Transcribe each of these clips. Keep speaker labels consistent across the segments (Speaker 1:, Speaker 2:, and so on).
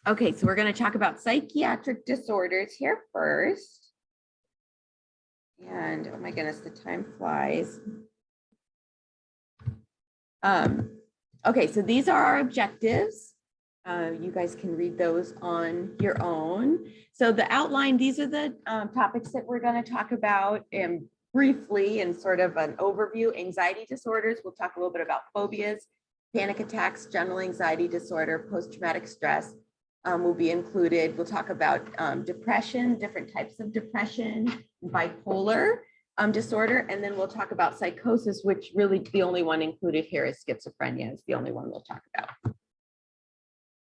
Speaker 1: Okay, so we're going to talk about psychiatric disorders here first. And oh my goodness, the time flies. Okay, so these are our objectives. You guys can read those on your own. So the outline, these are the topics that we're going to talk about briefly and sort of an overview. Anxiety disorders, we'll talk a little bit about phobias, panic attacks, general anxiety disorder, post-traumatic stress will be included. We'll talk about depression, different types of depression, bipolar disorder, and then we'll talk about psychosis, which really the only one included here is schizophrenia. It's the only one we'll talk about.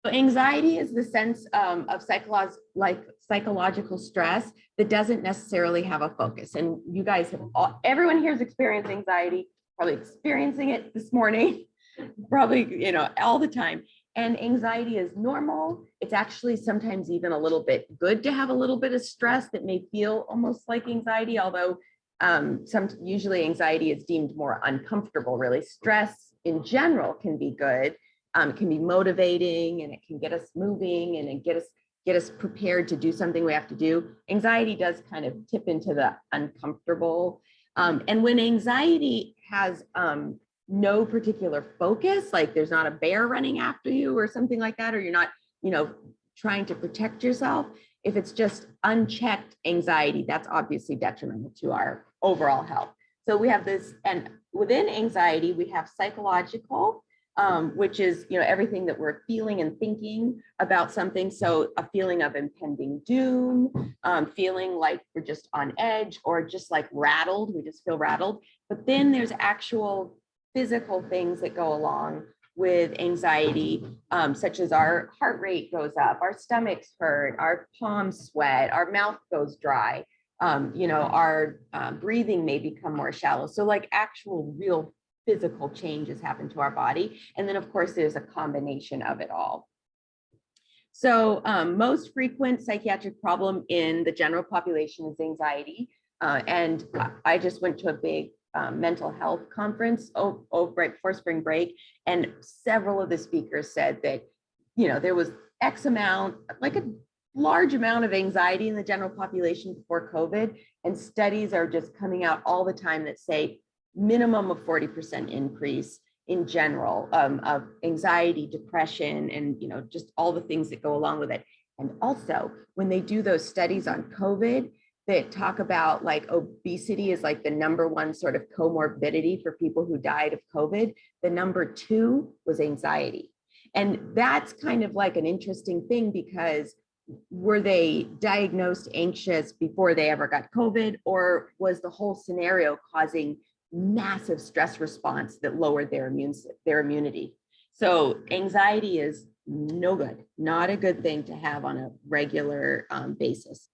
Speaker 1: So anxiety is the sense of psychological stress that doesn't necessarily have a focus. And you guys have everyone here has experienced anxiety, probably experiencing it this morning, probably, all the time. And anxiety is normal. It's actually sometimes even a little bit good to have a little bit of stress that may feel almost like anxiety, although usually anxiety is deemed more uncomfortable, really. Stress in general can be good. It can be motivating, and it can get us moving, and it get us prepared to do something we have to do. Anxiety does kind of tip into the uncomfortable. And when anxiety has no particular focus, like there's not a bear running after you or something like that, or you're not, trying to protect yourself, if it's just unchecked anxiety, that's obviously detrimental to our overall health. So we have this, and within anxiety, we have psychological, which is, everything that we're feeling and thinking about something. So a feeling of impending doom, feeling like we're just on edge or just like rattled, we just feel rattled. But then there's actual physical things that go along with anxiety, such as our heart rate goes up, our stomachs hurt, our palms sweat, our mouth goes dry, our breathing may become more shallow. So like actual real physical changes happen to our body. And then of course, there's a combination of it all. So most frequent psychiatric problem in the general population is anxiety. And I just went to a big mental health conference right before spring break. And several of the speakers said that, there was X amount, like a large amount of anxiety in the general population before COVID. And studies are just coming out all the time that say minimum of 40% increase in general of anxiety, depression, and just all the things that go along with it. And also when they do those studies on COVID that talk about like obesity is like the #1 sort of comorbidity for people who died of COVID, the #2 was anxiety. And that's kind of like an interesting thing, because were they diagnosed anxious before they ever got COVID, or was the whole scenario causing massive stress response that lowered their immunity? So anxiety is no good, not a good thing to have on a regular basis.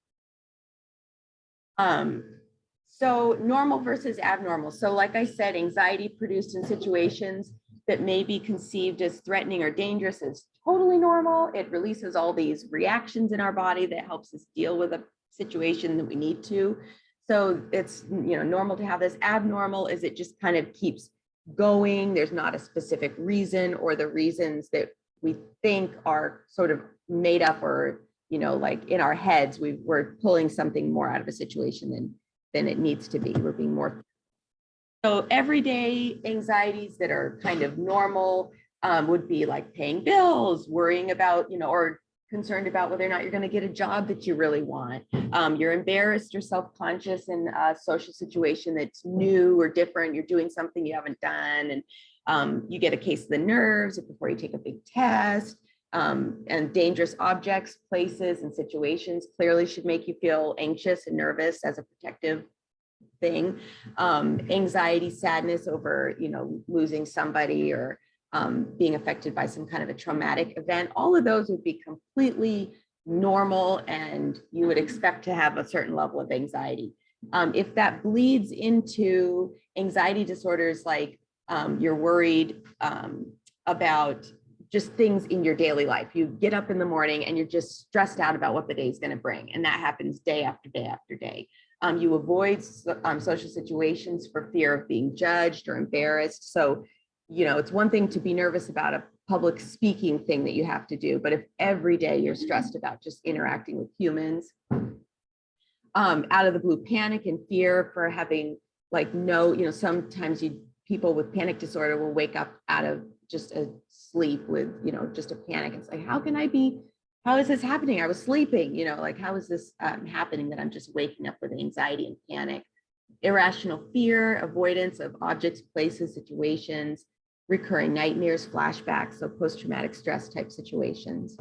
Speaker 1: So normal versus abnormal. So like I said, anxiety produced in situations that may be conceived as threatening or dangerous is totally normal. It releases all these reactions in our body that helps us deal with a situation that we need to. So it's normal to have this. Abnormal is it just kind of keeps going. There's not a specific reason, or the reasons that we think are sort of made up, or like in our heads, we're pulling something more out of a situation than it needs to be. We're being more. So everyday anxieties that are kind of normal would be like paying bills, worrying about, or concerned about whether or not you're going to get a job that you really want. You're embarrassed or self-conscious in a social situation that's new or different. You're doing something you haven't done, and you get a case of the nerves before you take a big test. And dangerous objects, places, and situations clearly should make you feel anxious and nervous as a protective thing. Anxiety, sadness over, losing somebody, or being affected by some kind of a traumatic event. All of those would be completely normal, and you would expect to have a certain level of anxiety. If that bleeds into anxiety disorders, like you're worried about just things in your daily life. You get up in the morning and you're just stressed out about what the day is going to bring. And that happens day after day after day. You avoid social situations for fear of being judged or embarrassed. So it's one thing to be nervous about a public speaking thing that you have to do, but if every day you're stressed about just interacting with humans, out of the blue panic and fear for having like sometimes people with panic disorder will wake up out of just a sleep with, just a panic. It's like, how is this happening? I was sleeping, like, how is this happening that I'm just waking up with anxiety and panic? Irrational fear, avoidance of objects, places, situations, recurring nightmares, flashbacks, so post-traumatic stress type situations.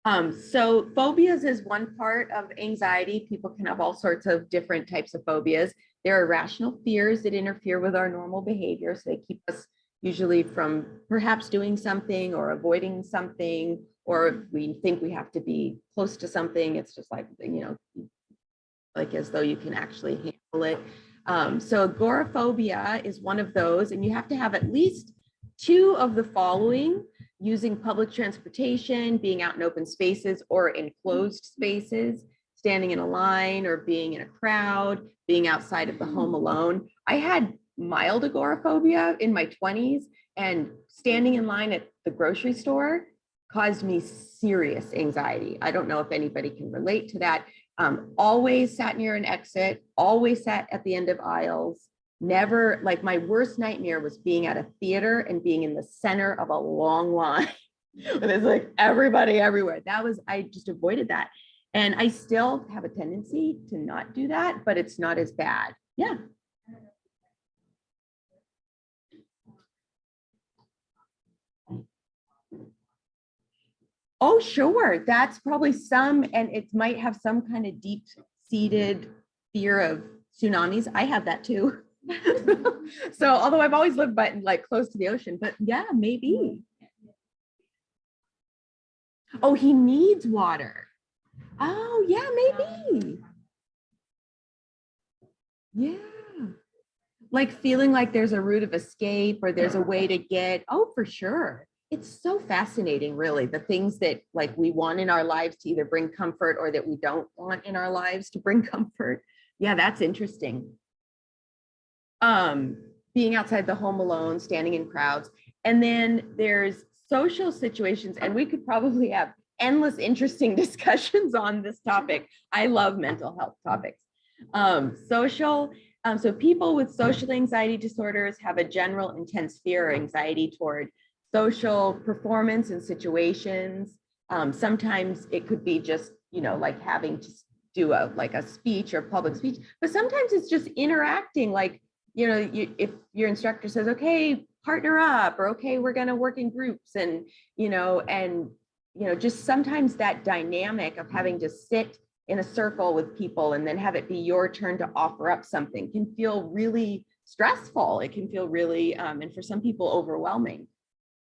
Speaker 1: So phobias is one part of anxiety. People can have all sorts of different types of phobias. There are irrational fears that interfere with our normal behavior. So they keep us usually from perhaps doing something or avoiding something, or if we think we have to be close to something, it's just like, like as though you can actually handle it. So agoraphobia is one of those, and you have to have at least 2 of the following: using public transportation, being out in open spaces or enclosed spaces, standing in a line or being in a crowd, being outside of the home alone. I had mild agoraphobia in my 20s, and standing in line at the grocery store caused me serious anxiety. I don't know if anybody can relate to that. Always sat near an exit, always sat at the end of aisles. Never, like, my worst nightmare was being at a theater and being in the center of a long line. And it's like everybody everywhere. I just avoided that. And I still have a tendency to not do that, but it's not as bad. Yeah. Oh, sure. That's probably and it might have some kind of deep-seated fear of tsunamis. I have that too. So although I've always lived like close to the ocean, but yeah, maybe. Oh, he needs water. Oh, yeah, maybe. Yeah. Like feeling like there's a route of escape or there's a way to get, oh, for sure. It's so fascinating, really, the things that like we want in our lives to either bring comfort or that we don't want in our lives to bring comfort. Yeah, that's interesting. Being outside the home alone, standing in crowds. And then there's social situations, and we could probably have endless interesting discussions on this topic. I love mental health topics. So people with social anxiety disorders have a general intense fear or anxiety toward social performance and situations. Sometimes it could be just, like having to do a speech or public speech, but sometimes it's just interacting, like, if your instructor says, okay, partner up, or okay, we're going to work in groups, and just sometimes that dynamic of having to sit in a circle with people and then have it be your turn to offer up something can feel really stressful. It can feel really, and for some people, overwhelming.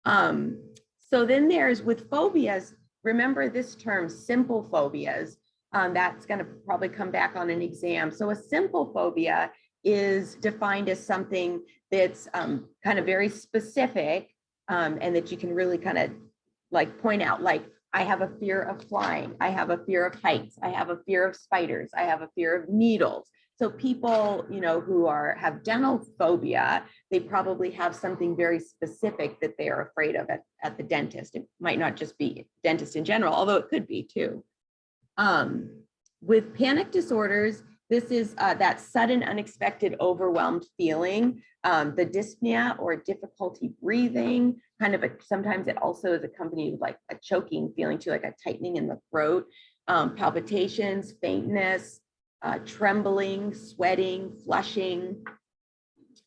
Speaker 1: So then there's, with phobias, remember this term, simple phobias. That's going to probably come back on an exam. So a simple phobia is defined as something that's kind of very specific, and that you can really kind of like point out, like, I have a fear of flying, I have a fear of heights, I have a fear of spiders, I have a fear of needles. So people, who have dental phobia, they probably have something very specific that they are afraid of at the dentist. It might not just be dentist in general, although it could be too. With panic disorders, this is that sudden, unexpected, overwhelmed feeling, the dyspnea or difficulty breathing, sometimes it also is accompanied with like a choking feeling too, like a tightening in the throat, palpitations, faintness, trembling, sweating, flushing,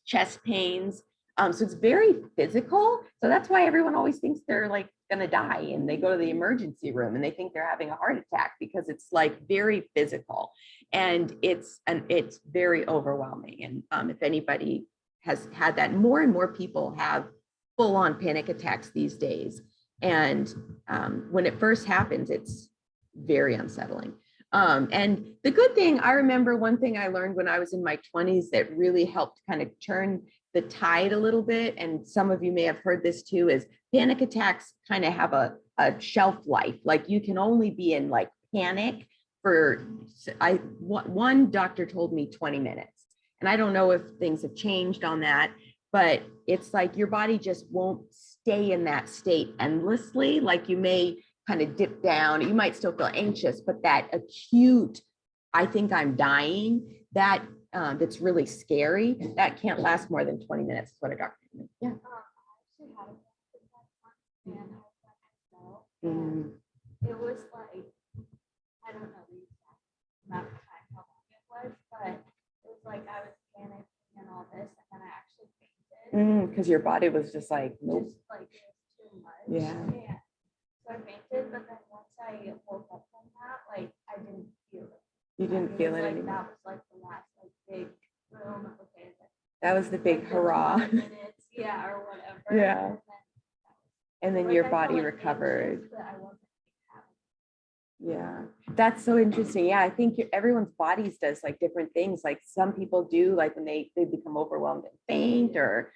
Speaker 1: chest pains. So it's very physical. So that's why everyone always thinks they're like going to die, and they go to the emergency room and they think they're having a heart attack, because it's like very physical, and it's very overwhelming. And if anybody has had that, more and more people have full-on panic attacks these days. And when it first happens, it's very unsettling. And the good thing, I remember one thing I learned when I was in my 20s that really helped kind of turn the tide a little bit, and some of you may have heard this too, is panic attacks kind of have a shelf life. Like, you can only be in like panic for, one doctor told me 20 minutes. And I don't know if things have changed on that, but it's like your body just won't stay in that state endlessly. Like you may kind of dip down, you might still feel anxious, but that acute, I think I'm dying, that that's really scary, that can't last more than 20 minutes is what a doctor can do. Yeah.
Speaker 2: It was like, I don't know the exact amount of time how long it was, but it was like I was panicking and all this, and then I actually fainted.
Speaker 1: Because your body was just like, nope.
Speaker 2: Just like it was too much.
Speaker 1: Yeah.
Speaker 2: So I fainted, but then once I woke up from that, like I didn't feel it.
Speaker 1: You didn't feel it
Speaker 2: like
Speaker 1: anymore.
Speaker 2: that was like the last like big boom. Okay.
Speaker 1: That was the big hurrah.
Speaker 2: Minutes, yeah, or whatever.
Speaker 1: Yeah. And then
Speaker 2: like,
Speaker 1: your
Speaker 2: I
Speaker 1: body
Speaker 2: felt, like,
Speaker 1: recovered.
Speaker 2: anxious, but I wasn't
Speaker 1: Yeah, that's so interesting. Yeah, I think everyone's bodies does like different things. Like some people do, like when they become overwhelmed and faint, or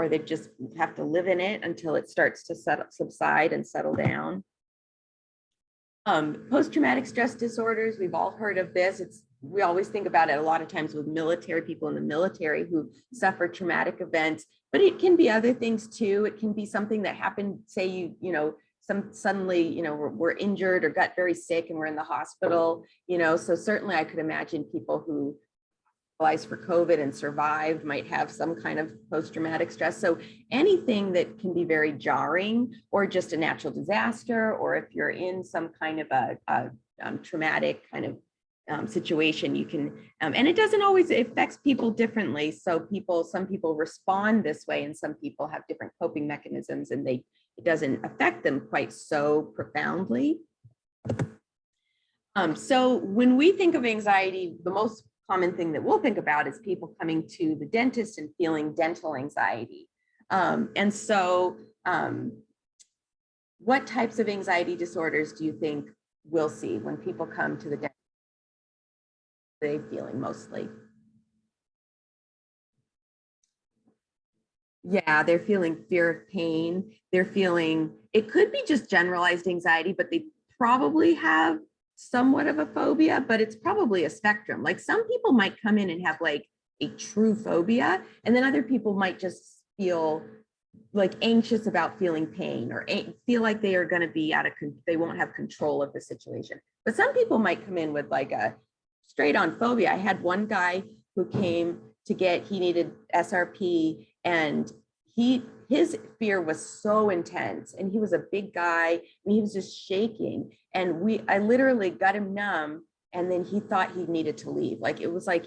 Speaker 1: they just have to live in it until it starts to subside and settle down. Post-traumatic stress disorders, we've all heard of this. We always think about it a lot of times with military people in the military who suffer traumatic events, but it can be other things too. It can be something that happened, say suddenly, we're injured or got very sick and we're in the hospital, so certainly I could imagine people who hospitalized for COVID and survived might have some kind of post-traumatic stress. So anything that can be very jarring, or just a natural disaster, or if you're in some kind of a traumatic kind of situation, you can, and it doesn't always, it affects people differently. So some people respond this way, and some people have different coping mechanisms, and it doesn't affect them quite so profoundly. So when we think of anxiety, the most common thing that we'll think about is people coming to the dentist and feeling dental anxiety. And so what types of anxiety disorders do you think we'll see when people come to the dentist? What are they feeling mostly? Yeah, they're feeling fear of pain. They're feeling, it could be just generalized anxiety, but they probably have somewhat of a phobia, but it's probably a spectrum. Like some people might come in and have like a true phobia, and then other people might just feel like anxious about feeling pain, or feel like they are going to be they won't have control of the situation. But some people might come in with like a straight on phobia. I had one guy who came to he needed SRP, and his fear was so intense, and he was a big guy, and he was just shaking, and I literally got him numb, and then he thought he needed to leave. Like it was like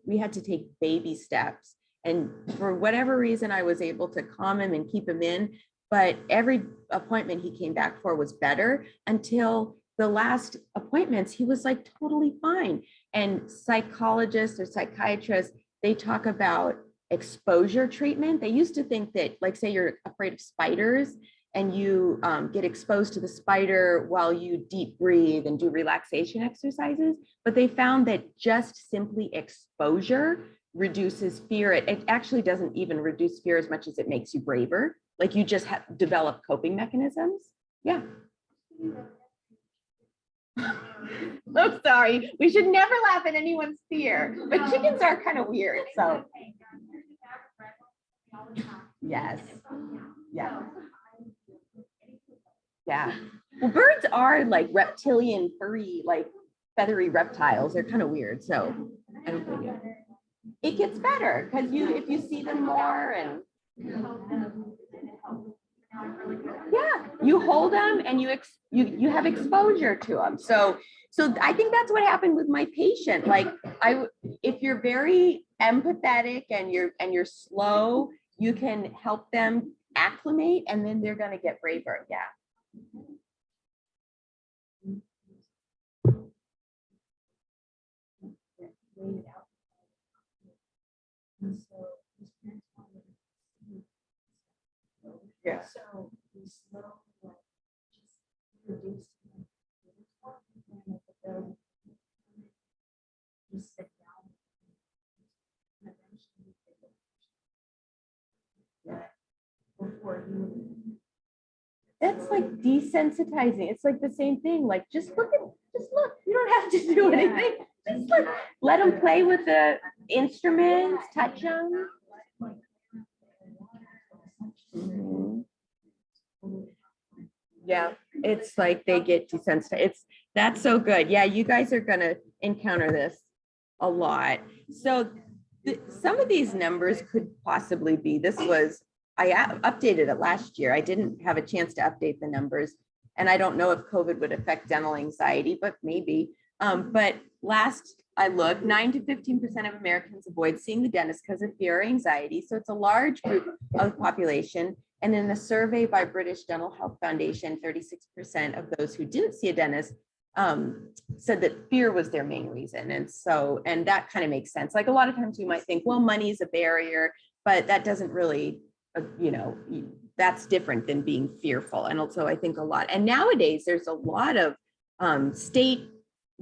Speaker 1: we had to take baby steps, and for whatever reason I was able to calm him and keep him in, but every appointment he came back for was better, until the last appointments he was like totally fine. And psychologists or psychiatrists, they talk about exposure treatment. They used to think that, like, say you're afraid of spiders, and you get exposed to the spider while you deep breathe and do relaxation exercises. But they found that just simply exposure reduces fear. It actually doesn't even reduce fear as much as it makes you braver. Like you just have developed coping mechanisms. Yeah. I'm sorry. We should never laugh at anyone's fear, but chickens are kind of weird. So yes. Yeah. Yeah. Well, birds are like reptilian, furry, like feathery reptiles. They're kind of weird. So I don't think it gets better because if you see them more, and yeah, you hold them and you have exposure to them. So I think that's what happened with my patient. Like if you're very empathetic and you're slow, you can help them acclimate, and then they're going to get braver. Yeah. Yeah.
Speaker 2: So we slowly just reduce just sit down and eventually before you.
Speaker 1: That's like desensitizing. It's like the same thing. Like just look. You don't have to do anything. Just let them play with the instruments, touch them. Yeah, it's like they get desensitized. That's so good. Yeah, you guys are gonna encounter this a lot. So some of these numbers could possibly be, I updated it last year. I didn't have a chance to update the numbers. And I don't know if COVID would affect dental anxiety, but maybe. But last I looked, 9 to 15% of Americans avoid seeing the dentist because of fear or anxiety. So it's a large group of the population. And in a survey by British Dental Health Foundation, 36% of those who didn't see a dentist said that fear was their main reason. And that kind of makes sense. Like a lot of times we might think, well, money is a barrier, but that doesn't really, that's different than being fearful. And also I think a lot, and nowadays there's a lot of state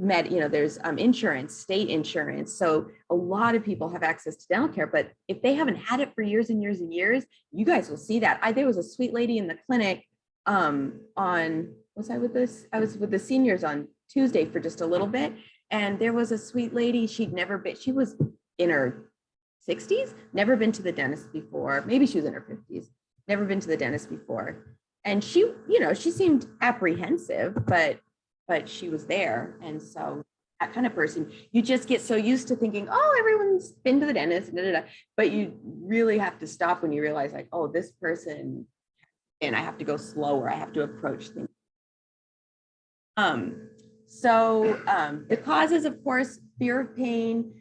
Speaker 1: there's insurance, state insurance. So a lot of people have access to dental care, but if they haven't had it for years and years and years, you guys will see that. There was a sweet lady in the clinic was I with the seniors on Tuesday for just a little bit. And there was a sweet lady, she was in her 60s, never been to the dentist before. Maybe she was in her 50s, never been to the dentist before. And she seemed apprehensive, but she was there. And so that kind of person, you just get so used to thinking, oh, everyone's been to the dentist, but you really have to stop when you realize like, oh, this person, and I have to go slower. I have to approach things. The causes, of course, fear of pain.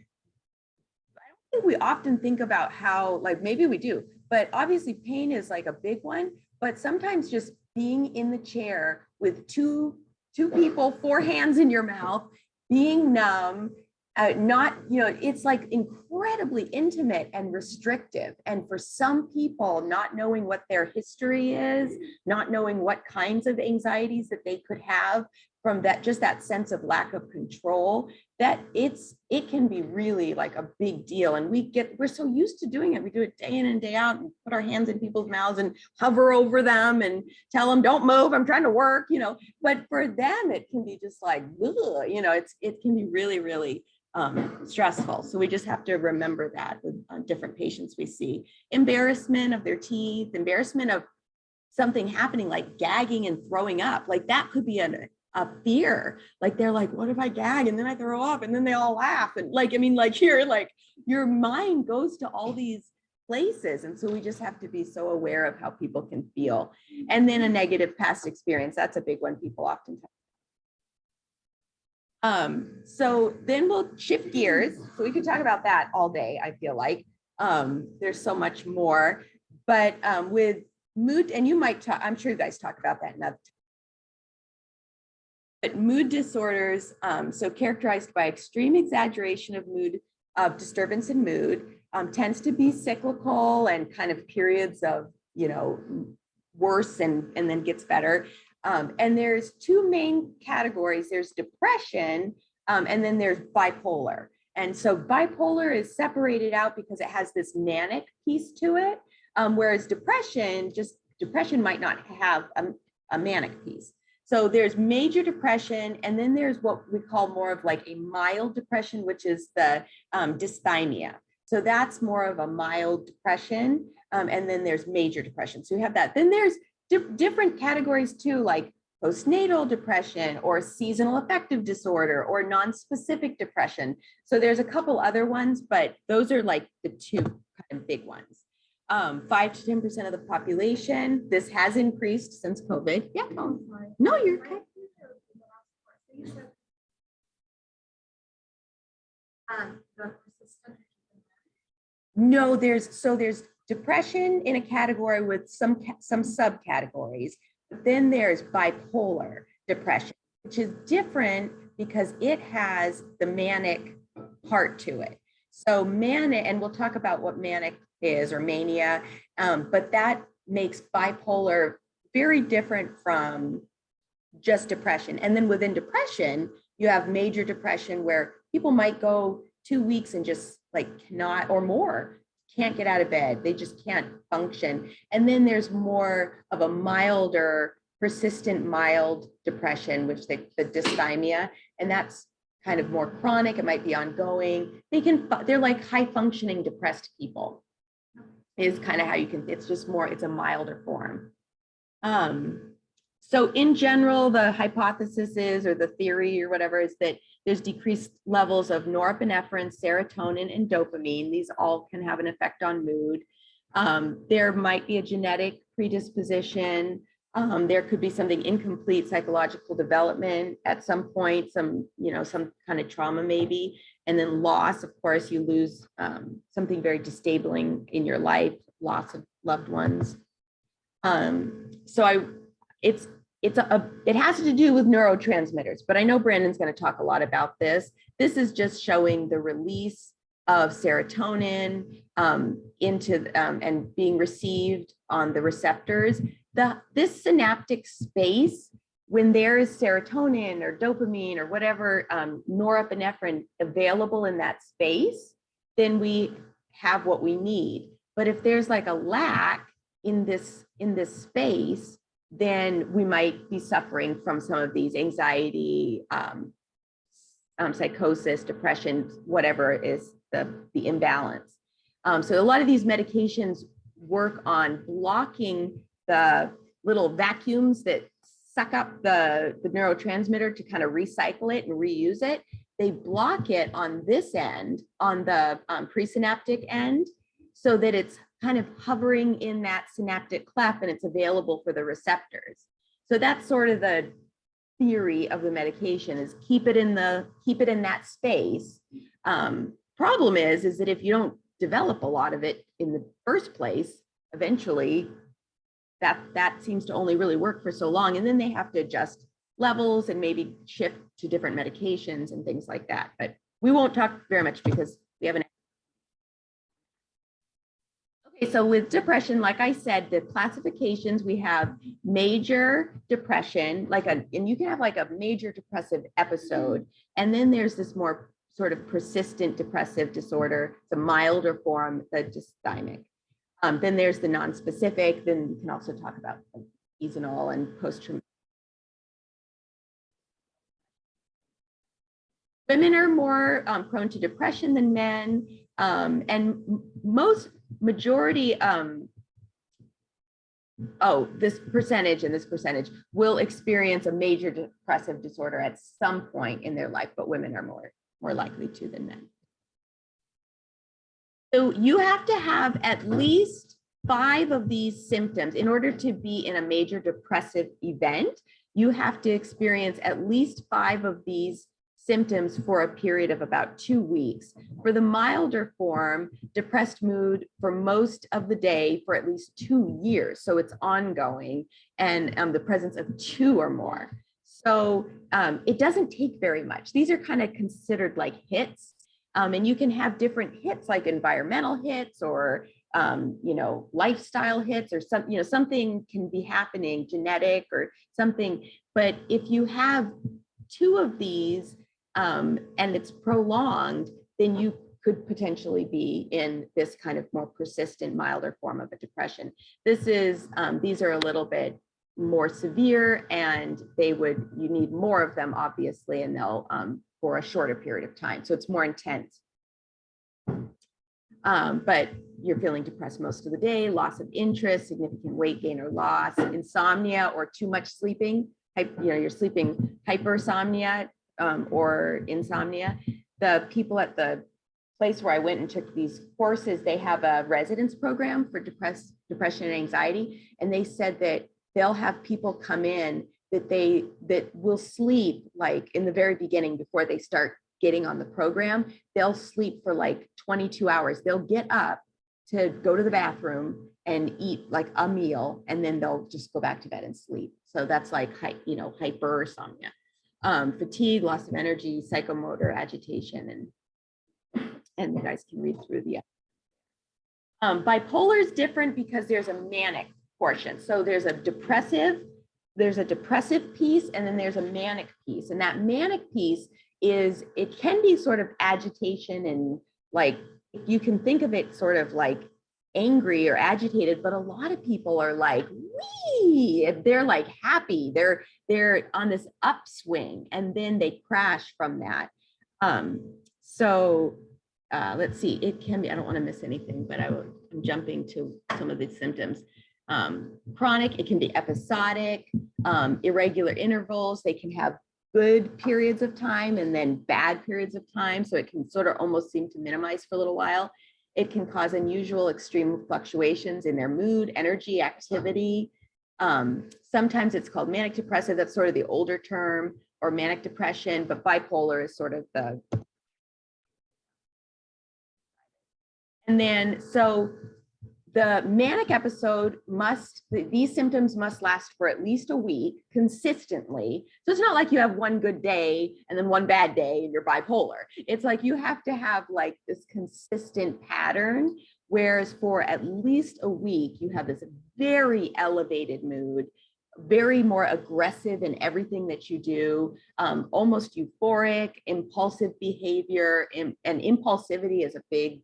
Speaker 1: I don't think we often think about how, like maybe we do, but obviously pain is like a big one, but sometimes just being in the chair with two people, 4 hands in your mouth, being numb, it's like incredibly intimate and restrictive. And for some people, not knowing what their history is, not knowing what kinds of anxieties that they could have from that, just that sense of lack of control, that it can be really like a big deal. And we're so used to doing it. We do it day in and day out and put our hands in people's mouths and hover over them and tell them, don't move, I'm trying to work, but for them, it can be just like, it can be really, really stressful. So we just have to remember that with different patients we see. Embarrassment of their teeth, embarrassment of something happening like gagging and throwing up, like that could be a fear. Like they're like, what if I gag and then I throw up and then they all laugh? And your mind goes to all these places. And so we just have to be so aware of how people can feel. And then a negative past experience, that's a big one people often talk. So then we'll shift gears. So we could talk about that all day, I feel like. There's so much more, but with mood, and you might talk, I'm sure you guys talk about that another time. But mood disorders, so characterized by extreme exaggeration of mood, of disturbance in mood, tends to be cyclical and kind of periods of, worse and then gets better. And there's 2 main categories. There's depression, and then there's bipolar. And so bipolar is separated out because it has this manic piece to it, whereas depression might not have a manic piece. So there's major depression, and then there's what we call more of like a mild depression, which is the dysthymia. So that's more of a mild depression, and then there's major depression. So you have that. Then there's different categories too, like postnatal depression or seasonal affective disorder or non-specific depression. So there's a couple other ones, but those are like the 2 kind of big ones. 5 to 10% of the population. This has increased since COVID. Yeah, no, you're okay. No, there's depression in a category with some subcategories. But then there's bipolar depression, which is different because it has the manic part to it. So manic, and we'll talk about what manic is or mania, but that makes bipolar very different from just depression. And then within depression, you have major depression where people might go 2 weeks and just like cannot, or more, can't get out of bed. They just can't function. And then there's more of a milder, persistent mild depression, which the dysthymia, and that's kind of more chronic. It might be ongoing. They're like high functioning depressed people is kind of how you can, it's just more, it's a milder form. So in general, the hypothesis is, or the theory or whatever, is that there's decreased levels of norepinephrine, serotonin, and dopamine. These all can have an effect on mood. There might be a genetic predisposition. There could be something incomplete psychological development at some point, some kind of trauma maybe. And then loss, of course, you lose something very disabling in your life, loss of loved ones. It has to do with neurotransmitters, but I know Brandon's going to talk a lot about this. This is just showing the release of serotonin and being received on the receptors. This synaptic space, when there is serotonin or dopamine or whatever norepinephrine available in that space, then we have what we need. But if there's like a lack in this space, then we might be suffering from some of these anxiety, psychosis, depression, whatever is the imbalance. So a lot of these medications work on blocking the little vacuums that suck up the neurotransmitter to kind of recycle it and reuse it. They block it on this end, on the presynaptic end, so that it's kind of hovering in that synaptic cleft and it's available for the receptors. So that's sort of the theory of the medication, is keep it in that space. Problem is that if you don't develop a lot of it in the first place, eventually that seems to only really work for so long, and then they have to adjust levels and maybe shift to different medications and things like that. But we won't talk very much because we haven't. Okay, so with depression, like I said, the classifications, we have major depression, and you can have like a major depressive episode, and then there's this more sort of persistent depressive disorder, it's a milder form, the dysthymic. Then there's the non-specific. Then you can also talk about seasonal and post-traumatic. Women are more prone to depression than men, and this percentage will experience a major depressive disorder at some point in their life, but women are more likely to than men. So you have to have at least 5 of these symptoms in order to be in a major depressive event. You have to experience at least 5 of these symptoms for a period of about 2 weeks. For the milder form, depressed mood for most of the day for at least 2 years. So it's ongoing, and the presence of 2 or more. So it doesn't take very much. These are kind of considered like hits. And you can have different hits, like environmental hits or lifestyle hits, or something can be happening, genetic or something. But if you have 2 of these and it's prolonged, then you could potentially be in this kind of more persistent, milder form of a depression. These are a little bit more severe, and you need more of them, obviously, and they'll for a shorter period of time. So it's more intense. But you're feeling depressed most of the day, loss of interest, significant weight gain or loss, insomnia or too much sleeping. You're sleeping hypersomnia or insomnia. The people at the place where I went and took these courses, they have a residence program for depression and anxiety. And they said that they'll have people come in that will sleep, like in the very beginning before they start getting on the program, they'll sleep for like 22 hours. They'll get up to go to the bathroom and eat like a meal, and then they'll just go back to bed and sleep. So that's like, hypersomnia. Fatigue, loss of energy, psychomotor agitation, and you guys can read through the bipolar is different because there's a manic portion. So there's a depressive piece, and then there's a manic piece. And that manic piece it can be sort of agitation, and like, you can think of it sort of like angry or agitated, but a lot of people are like, wee, they're like happy, they're on this upswing, and then they crash from that. Let's see, it can be, I don't want to miss anything, but I'm jumping to some of the symptoms. chronic, it can be episodic, irregular intervals. They can have good periods of time and then bad periods of time. So it can sort of almost seem to minimize for a little while. It can cause unusual extreme fluctuations in their mood, energy, activity. Sometimes it's called manic depressive. That's sort of the older term, or manic depression, but bipolar is sort of the. And then, so the manic episode these symptoms must last for at least a week consistently. So it's not like you have one good day and then one bad day and you're bipolar. It's like you have to have like this consistent pattern, whereas for at least a week, you have this very elevated mood, very more aggressive in everything that you do, almost euphoric, impulsive behavior, and impulsivity is a big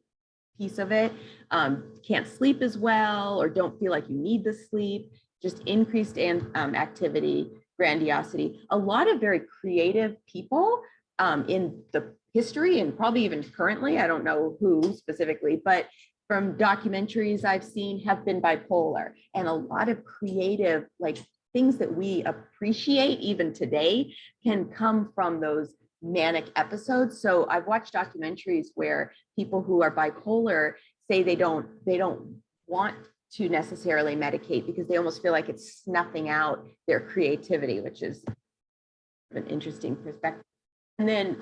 Speaker 1: piece of it. Can't sleep as well, or don't feel like you need the sleep, just increased activity, grandiosity. A lot of very creative people in the history, and probably even currently, I don't know who specifically, but from documentaries I've seen, have been bipolar. And a lot of creative, like things that we appreciate even today can come from those manic episodes. So I've watched documentaries where people who are bipolar say they don't want to necessarily medicate because they almost feel like it's snuffing out their creativity, which is an interesting perspective. And then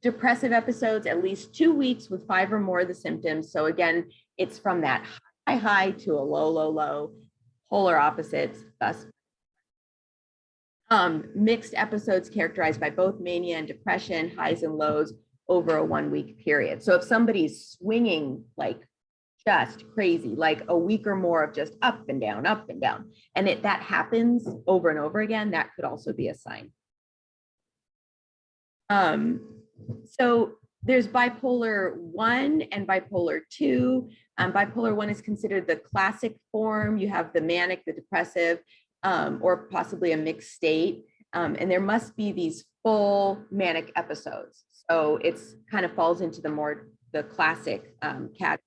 Speaker 1: depressive episodes, at least 2 weeks with 5 or more of the symptoms. So again, it's from that high to a low, polar opposites, thus mixed episodes characterized by both mania and depression, highs and lows over a 1 week period. So if somebody's swinging like just crazy, like a week or more of just up and down, and that happens over and over again, that could also be a sign. So there's bipolar 1 and bipolar 2. Bipolar 1 is considered the classic form. You have the manic, the depressive, or possibly a mixed state. And there must be these full manic episodes. So it's kind of falls into the classic category.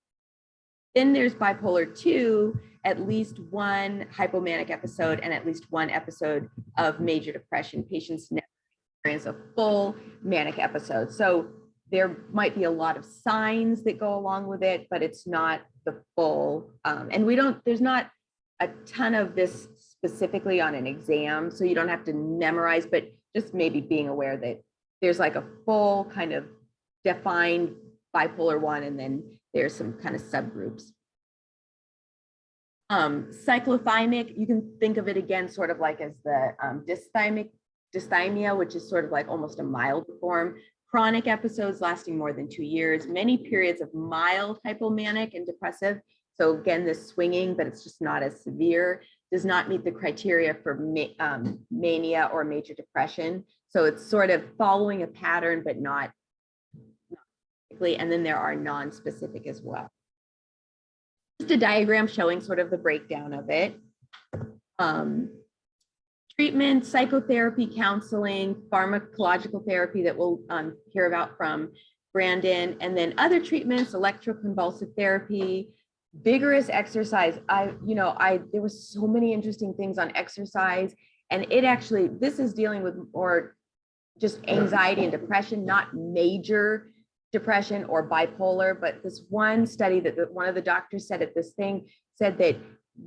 Speaker 1: Then there's bipolar 2, at least one hypomanic episode and at least one episode of major depression. Patients never experience a full manic episode. So there might be a lot of signs that go along with it, but it's not the full, and there's not a ton of this specifically on an exam, so you don't have to memorize, but just maybe being aware that there's like a full kind of defined bipolar 1, and then there's some kind of subgroups. Cyclophymic, you can think of it again sort of like as the dysthymia, which is sort of like almost a mild form. Chronic episodes lasting more than 2 years, many periods of mild hypomanic and depressive. So again, this swinging, but it's just not as severe, does not meet the criteria for mania or major depression. So it's sort of following a pattern, but not specifically. And then there are non-specific as well. Just a diagram showing sort of the breakdown of it. Treatment, psychotherapy, counseling, pharmacological therapy that we'll hear about from Brandon, and then other treatments, electroconvulsive therapy, vigorous exercise. There was so many interesting things on exercise, and this is dealing with more just anxiety and depression, not major depression or bipolar, but this one study that one of the doctors said at this thing said that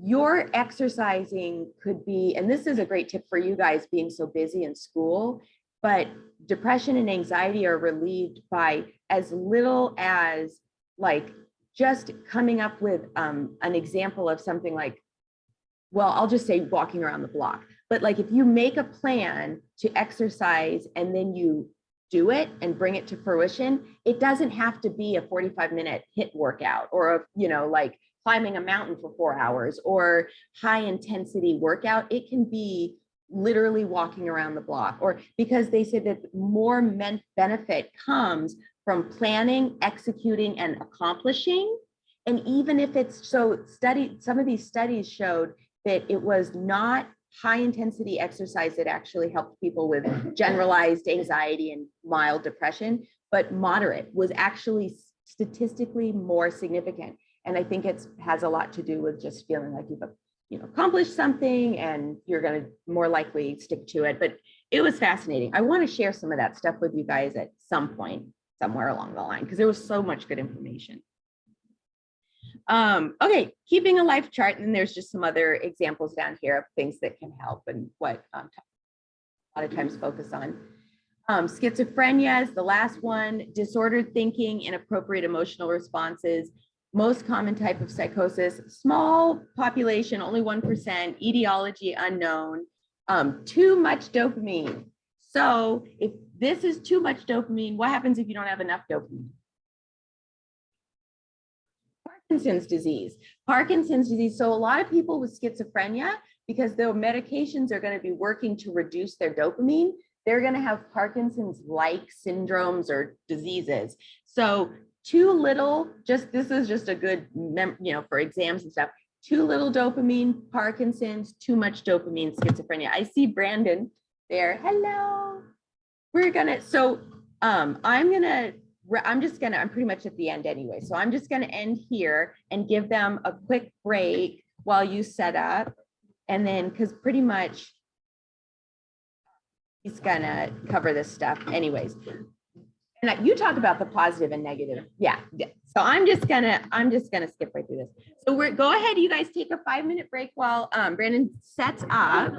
Speaker 1: your exercising could be, and this is a great tip for you guys being so busy in school, but depression and anxiety are relieved by as little as like just coming up with an example of something like, well, I'll just say walking around the block. But like if you make a plan to exercise and then you do it and bring it to fruition, it doesn't have to be a 45-minute HIIT workout or like climbing a mountain for 4 hours or high intensity workout. It can be literally walking around the block, or because they said that more benefit comes from planning, executing, and accomplishing. And even if it's some of these studies showed that it was not high intensity exercise that actually helped people with generalized anxiety and mild depression, but moderate was actually statistically more significant. And I think it has a lot to do with just feeling like accomplish something and you're going to more likely stick to it. But it was fascinating. I want to share some of that stuff with you guys at some point, somewhere along the line, because there was so much good information. Okay, keeping a life chart, and then there's just some other examples down here of things that can help and what a lot of times focus on. Schizophrenia is the last one. Disordered thinking, inappropriate emotional responses, most common type of psychosis, small population, only 1%, etiology unknown, too much dopamine. So if this is too much dopamine, what happens if you don't have enough dopamine? Parkinson's disease. Parkinson's disease. So a lot of people with schizophrenia, because their medications are going to be working to reduce their dopamine, they're going to have Parkinson's-like syndromes or diseases. So too little, this is just a good, for exams and stuff. Too little dopamine, Parkinson's, too much dopamine, schizophrenia. I see Brandon there. Hello. I'm pretty much at the end anyway. So I'm just going to end here and give them a quick break while you set up. And then, because pretty much he's going to cover this stuff anyways. And you talk about the positive and negative. Yeah. So I'm just gonna skip right through this. So go ahead, you guys take a 5-minute break while Brandon sets up.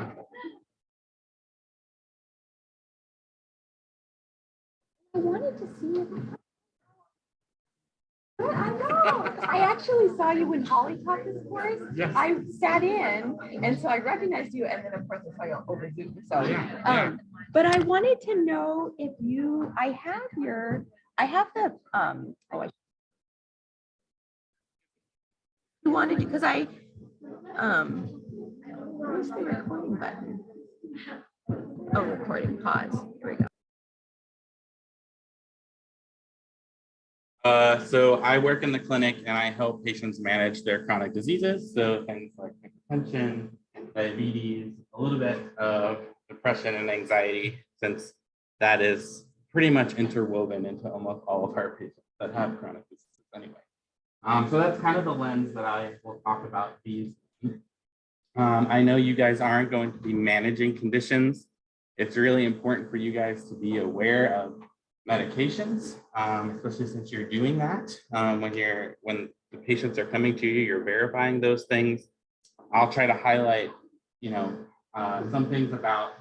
Speaker 1: I wanted to see if I know. I actually saw you when Holly taught this course. Yes. I sat in, and so I recognized you, and then of course I saw you over Zoom. So, but I wanted to know if you wanted to, because where's the recording button? Oh, recording pause. Here we go.
Speaker 3: So I work in the clinic and I help patients manage their chronic diseases. So things like hypertension, diabetes, a little bit of depression and anxiety, since that is pretty much interwoven into almost all of our patients that have chronic diseases anyway. So that's kind of the lens that I will talk about these. I know you guys aren't going to be managing conditions. It's really important for you guys to be aware of medications, especially since you're doing that. When the patients are coming to you, you're verifying those things. I'll try to highlight, some things about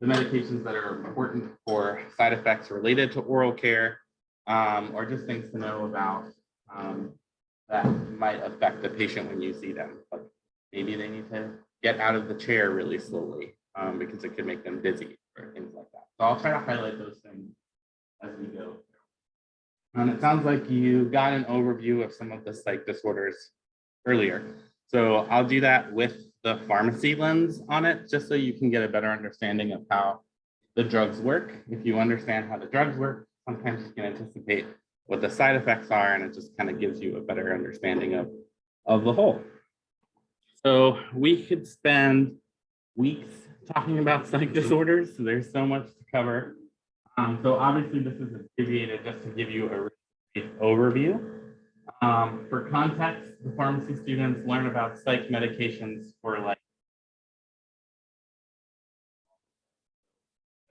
Speaker 3: the medications that are important for side effects related to oral care, or just things to know about that might affect the patient when you see them. Like maybe they need to get out of the chair really slowly because it could make them dizzy or things like that. So I'll try to highlight those things as we go. And it sounds like you got an overview of some of the psych disorders earlier. So I'll do that with the pharmacy lens on it, just so you can get a better understanding of how the drugs work. If you understand how the drugs work, sometimes you can anticipate what the side effects are, and it just kind of gives you a better understanding of the whole. So we could spend weeks talking about psych disorders. So there's so much to cover. So obviously this is abbreviated just to give you a brief overview. For context, the pharmacy students learn about psych medications for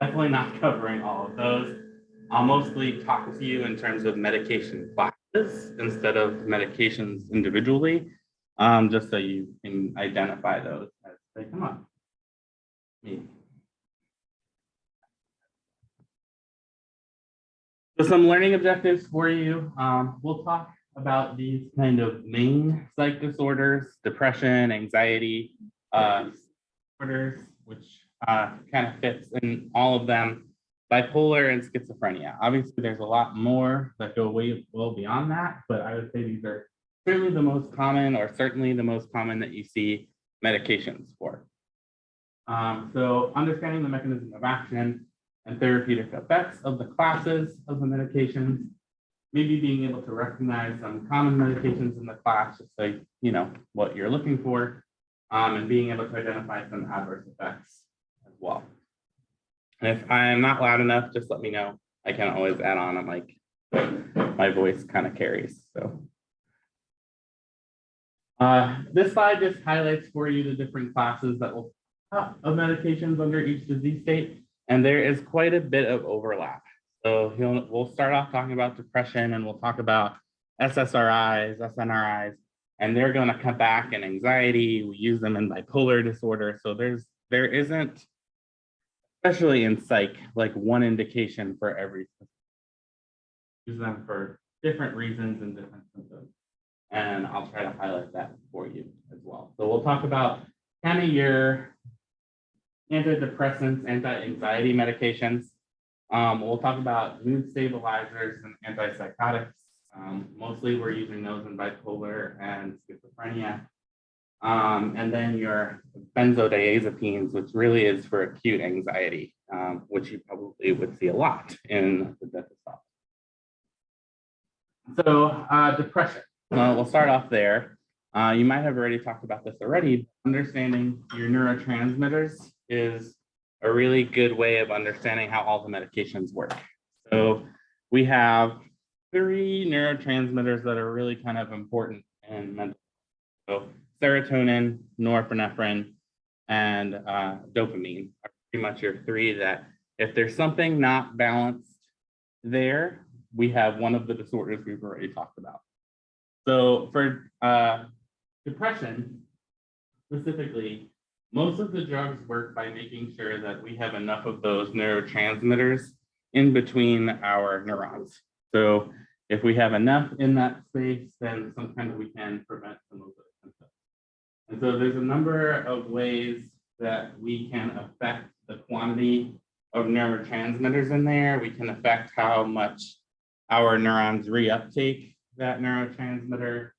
Speaker 3: definitely not covering all of those. I'll mostly talk to you in terms of medication classes instead of medications individually, just so you can identify those as they come up. So some learning objectives for you. We'll talk about these kind of main psych disorders: depression, anxiety disorders, which kind of fits in all of them, bipolar and schizophrenia. Obviously, there's a lot more that go way well beyond that, but I would say these are certainly the most common, or certainly the most common that you see medications for. So understanding the mechanism of action and therapeutic effects of the classes of the medications, maybe being able to recognize some common medications in the class, just so you know what you're looking for, and being able to identify some adverse effects as well. And if I'm not loud enough, just let me know. I can always add on. I'm like, my voice kind of carries. So This slide just highlights for you the different classes that will of medications under each disease state, and there is quite a bit of overlap. So we'll start off talking about depression, and we'll talk about SSRIs, SNRIs, and they're going to come back in anxiety. We use them in bipolar disorder. So there isn't, especially in psych, like one indication for every system. Use them for different reasons and different symptoms. And I'll try to highlight that for you as well. So we'll talk about kind of your antidepressants, anti-anxiety medications. We'll talk about mood stabilizers and antipsychotics. Mostly we're using those in bipolar and schizophrenia. And then your benzodiazepines, which really is for acute anxiety, which you probably would see a lot in the dentist office. So depression. We'll start off there. You might have already talked about this already. Understanding your neurotransmitters is a really good way of understanding how all the medications work. So we have 3 neurotransmitters that are really kind of important in mental health. So serotonin, norepinephrine, and dopamine are pretty much your 3 that if there's something not balanced there, we have one of the disorders we've already talked about. So for depression, specifically, most of the drugs work by making sure that we have enough of those neurotransmitters in between our neurons. So if we have enough in that space, then sometimes we can prevent some of those symptoms. And so there's a number of ways that we can affect the quantity of neurotransmitters in there. We can affect how much our neurons reuptake that neurotransmitter.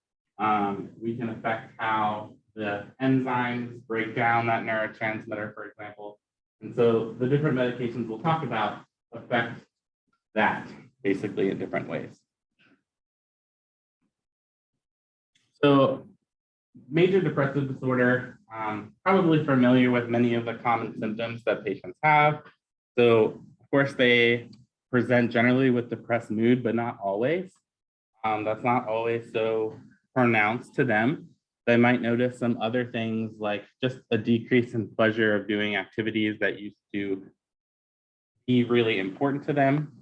Speaker 3: We can affect how the enzymes break down that neurotransmitter, for example. And so the different medications we'll talk about affect that basically in different ways. So major depressive disorder, probably familiar with many of the common symptoms that patients have. So of course they present generally with depressed mood, but not always. That's not always so pronounced to them. They might notice some other things like just a decrease in pleasure of doing activities that used to be really important to them,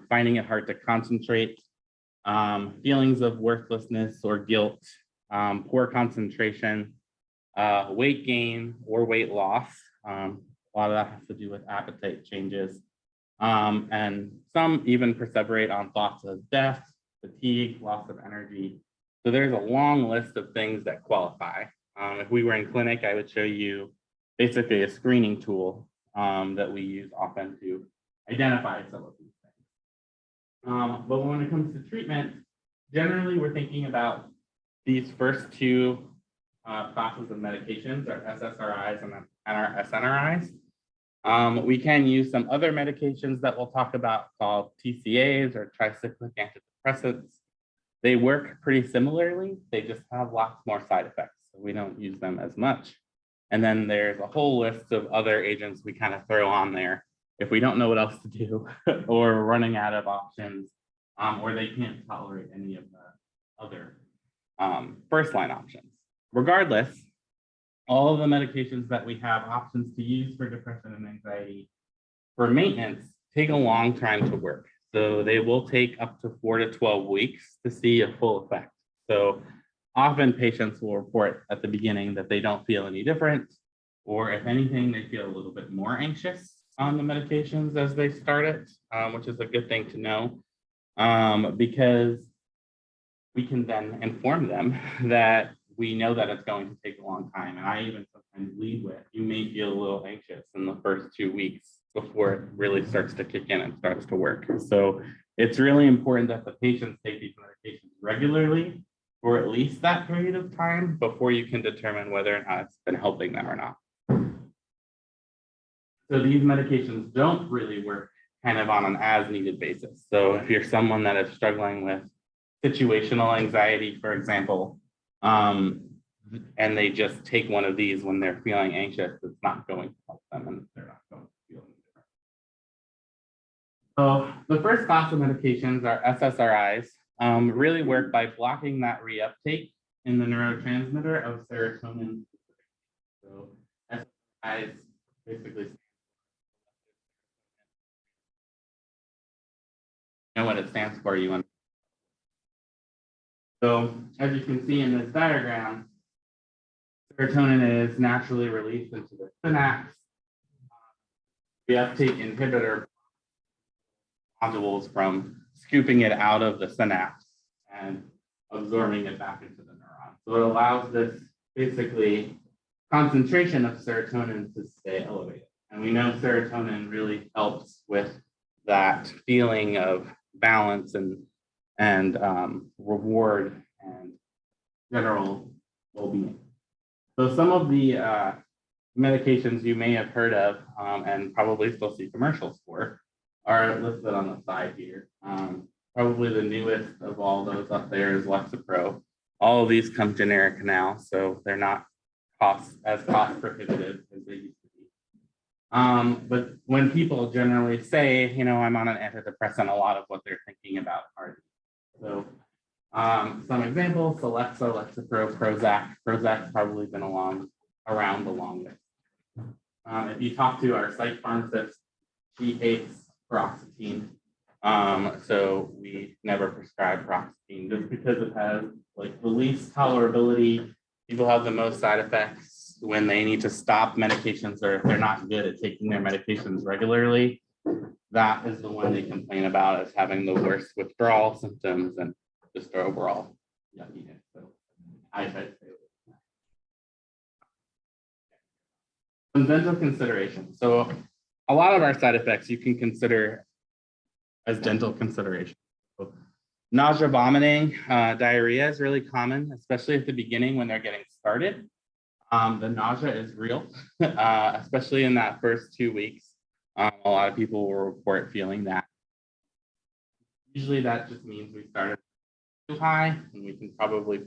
Speaker 3: finding it hard to concentrate, feelings of worthlessness or guilt, poor concentration, weight gain or weight loss. A lot of that has to do with appetite changes. And some even perseverate on thoughts of death, fatigue, loss of energy. So there's a long list of things that qualify. If we were in clinic, I would show you basically a screening tool that we use often to identify some of these things. But when it comes to treatment, generally we're thinking about these first 2 classes of medications, our SSRIs and our SNRIs. We can use some other medications that we'll talk about called TCAs or tricyclic antidepressants. They work pretty similarly. They just have lots more side effects, so we don't use them as much. And then there's a whole list of other agents we kind of throw on there if we don't know what else to do or we're running out of options, or they can't tolerate any of the other first line options. Regardless, all of the medications that we have options to use for depression and anxiety for maintenance take a long time to work. So they will take up to 4 to 12 weeks to see a full effect. So often patients will report at the beginning that they don't feel any different, or if anything, they feel a little bit more anxious on the medications as they start it, which is a good thing to know, because we can then inform them that we know that it's going to take a long time. And I even sometimes lead with, you may feel a little anxious in the first 2 weeks before it really starts to kick in and starts to work. So it's really important that the patients take these medications regularly for at least that period of time before you can determine whether or not it's been helping them or not. So these medications don't really work kind of on an as needed basis. So if you're someone that is struggling with situational anxiety, for example, and they just take one of these when they're feeling anxious, it's not going to help them and they're not going to feel any different. So the first class of medications are SSRIs, really work by blocking that reuptake in the neurotransmitter of serotonin. So SSRI is basically know what it stands for. So as you can see in this diagram, serotonin is naturally released into the synapse. The uptake inhibitor modules from scooping it out of the synapse and absorbing it back into the neuron. So it allows this basically concentration of serotonin to stay elevated. And we know serotonin really helps with that feeling of balance and reward and general well-being. So some of the medications you may have heard of and probably still see commercials for are listed on the side here. Probably the newest of all those up there is Lexapro. All of these come generic now, so they're not cost prohibitive as they used to be. But when people generally say, you know, I'm on an antidepressant, a lot of what they're thinking about are so some examples: Celexa, Lexapro, Prozac. Prozac's probably been around the longest. If you talk to our psych pharmacist, she hates paroxetine. So we never prescribe paroxetine just because it has like the least tolerability. People have the most side effects when they need to stop medications or if they're not good at taking their medications regularly. That is the one they complain about as having the worst withdrawal symptoms and just overall yuckiness. So I try to stay away from that. Some dental considerations. So a lot of our side effects you can consider as dental considerations. So nausea, vomiting, diarrhea is really common, especially at the beginning when they're getting started. The nausea is real, especially in that first 2 weeks. A lot of people will report feeling that. Usually that just means we started too high and we can probably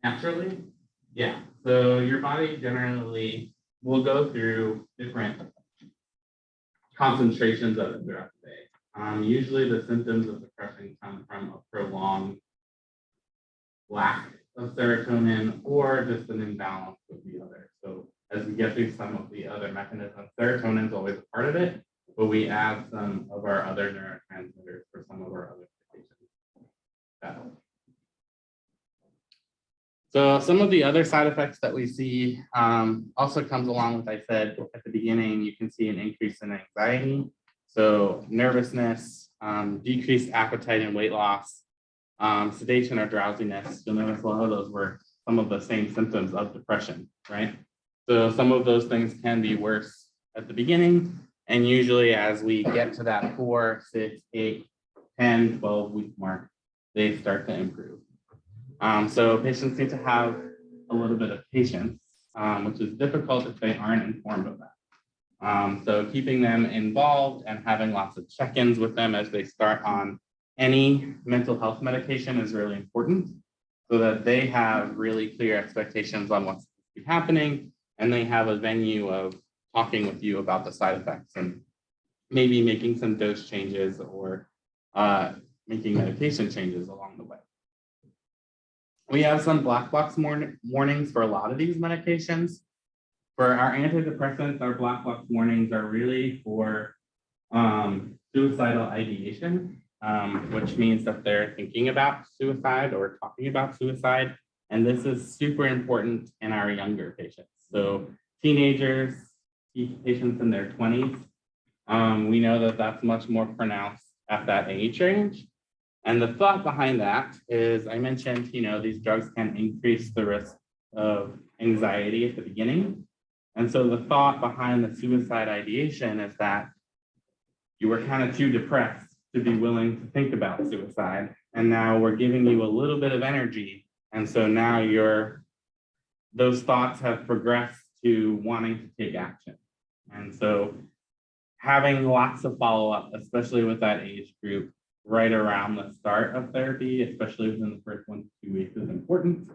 Speaker 3: naturally. Yeah, so your body generally will go through different concentrations of it throughout the day. Usually the symptoms of depression come from a prolonged lack of serotonin or just an imbalance with the other. So as we get through some of the other mechanisms, serotonin is always a part of it, but we add some of our other neurotransmitters for some of our other medications. So some of the other side effects that we see also comes along with, I said at the beginning, you can see an increase in anxiety. So nervousness, decreased appetite and weight loss, sedation or drowsiness. You'll notice a lot of those were some of the same symptoms of depression, right? So some of those things can be worse at the beginning. And usually as we get to that 4, 6, 8, 10, 12 week mark, they start to improve. So patients need to have a little bit of patience, which is difficult if they aren't informed of that. So keeping them involved and having lots of check-ins with them as they start on any mental health medication is really important so that they have really clear expectations on what's happening and they have a venue of talking with you about the side effects and maybe making some dose changes or making medication changes along the way. We have some black box warnings for a lot of these medications. For our antidepressants, our black box warnings are really for suicidal ideation, which means that they're thinking about suicide or talking about suicide. And this is super important in our younger patients. So teenagers, patients in their 20s, we know that that's much more pronounced at that age range. And the thought behind that is, I mentioned, you know, these drugs can increase the risk of anxiety at the beginning. And so the thought behind the suicide ideation is that you were kind of too depressed to be willing to think about suicide. And now we're giving you a little bit of energy. And so now those thoughts have progressed to wanting to take action. And so having lots of follow-up, especially with that age group, right around the start of therapy, especially within the first 1 to 2 weeks, is important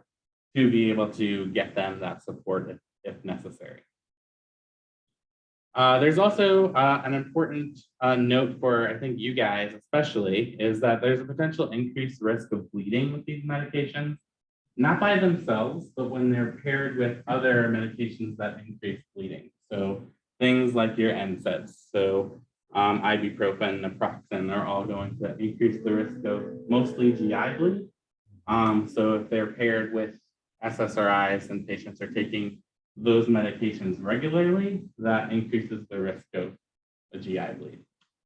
Speaker 3: to be able to get them that support if necessary. There's also an important note for, I think, you guys especially, is that there's a potential increased risk of bleeding with these medications, not by themselves, but when they're paired with other medications that increase bleeding. So things like your NSAIDs, so ibuprofen, naproxen are all going to increase the risk of mostly GI bleed. So if they're paired with SSRIs and patients are taking those medications regularly, that increases the risk of a GI bleed.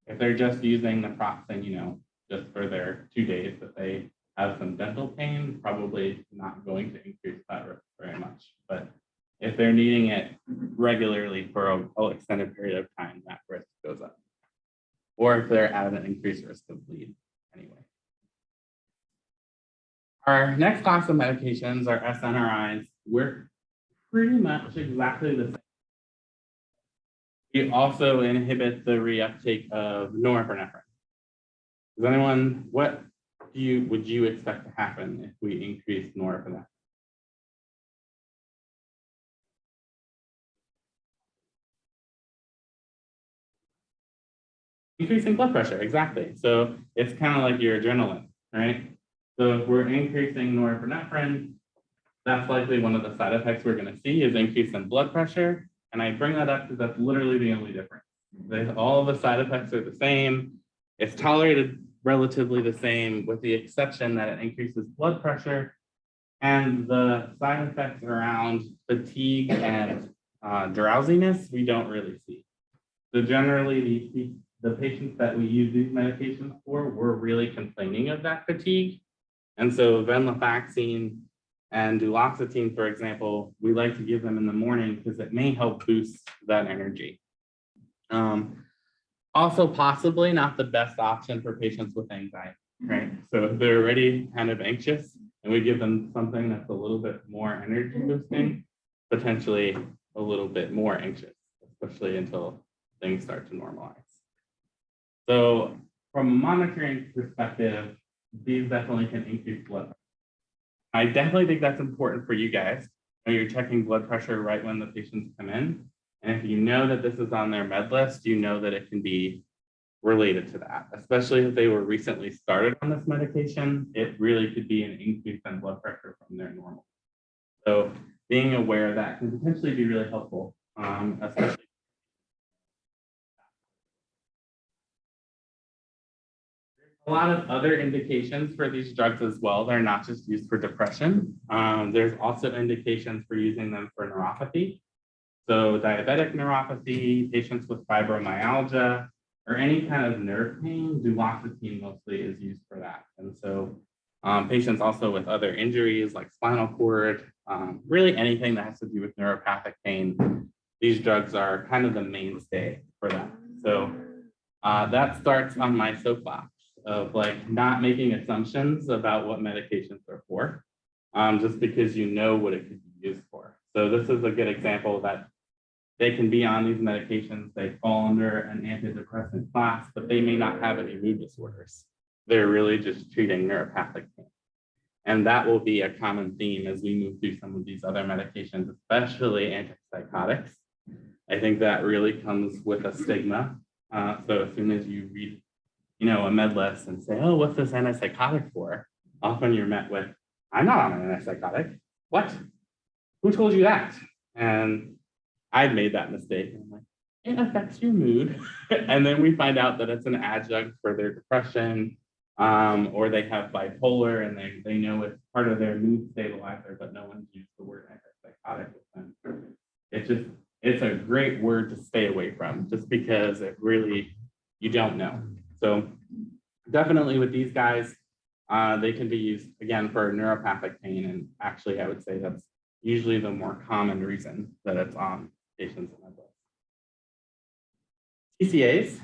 Speaker 3: If they're just using naproxen, just for their 2 days that they have some dental pain, probably not going to increase that risk very much. But if they're needing it regularly for an extended period of time, that risk goes up. Or if they're at an increased risk of bleed anyway. Our next class of medications are SNRIs. We're pretty much exactly the same. We also inhibit the reuptake of norepinephrine. Does anyone, what would you expect to happen if we increase norepinephrine? Increasing blood pressure, exactly. So it's kind of like your adrenaline, right? So if we're increasing norepinephrine, that's likely one of the side effects we're going to see is increase in blood pressure. And I bring that up because that's literally the only difference. All of the side effects are the same. It's tolerated relatively the same, with the exception that it increases blood pressure. And the side effects around fatigue and drowsiness, we don't really see. So generally, the patients that we use these medications for were really complaining of that fatigue. And so venlafaxine and duloxetine, for example, we like to give them in the morning because it may help boost that energy. Also, possibly not the best option for patients with anxiety, right? So if they're already kind of anxious and we give them something that's a little bit more energy boosting, potentially a little bit more anxious, especially until things start to normalize. So from a monitoring perspective, these definitely can increase blood pressure. I definitely think that's important for you guys. You're checking blood pressure right when the patients come in. And if you know that this is on their med list, you know that it can be related to that, especially if they were recently started on this medication. It really could be an increase in blood pressure from their normal. So being aware of that can potentially be really helpful, especially. A lot of other indications for these drugs as well. They're not just used for depression. There's also indications for using them for neuropathy. So diabetic neuropathy, patients with fibromyalgia, or any kind of nerve pain, duloxetine mostly is used for that. And so patients also with other injuries like spinal cord, really anything that has to do with neuropathic pain, these drugs are kind of the mainstay for that. So that starts on my soapbox of like not making assumptions about what medications are for, just because you know what it could be used for. So this is a good example that they can be on these medications. They fall under an antidepressant class, but they may not have any mood disorders. They're really just treating neuropathic pain. And that will be a common theme as we move through some of these other medications, especially antipsychotics. I think that really comes with a stigma. So as soon as you read, a med list and say, oh, what's this antipsychotic for? Often you're met with, I'm not on an antipsychotic. What? Who told you that? And I've made that mistake. I'm like, it affects your mood. And then we find out that it's an adjunct for their depression, or they have bipolar and they know it's part of their mood stabilizer, but no one's used the word antipsychotic with them. It's a great word to stay away from just because it really, you don't know. So definitely with these guys, they can be used again for neuropathic pain. And actually, I would say that's usually the more common reason that it's on patients in med list. CCAs,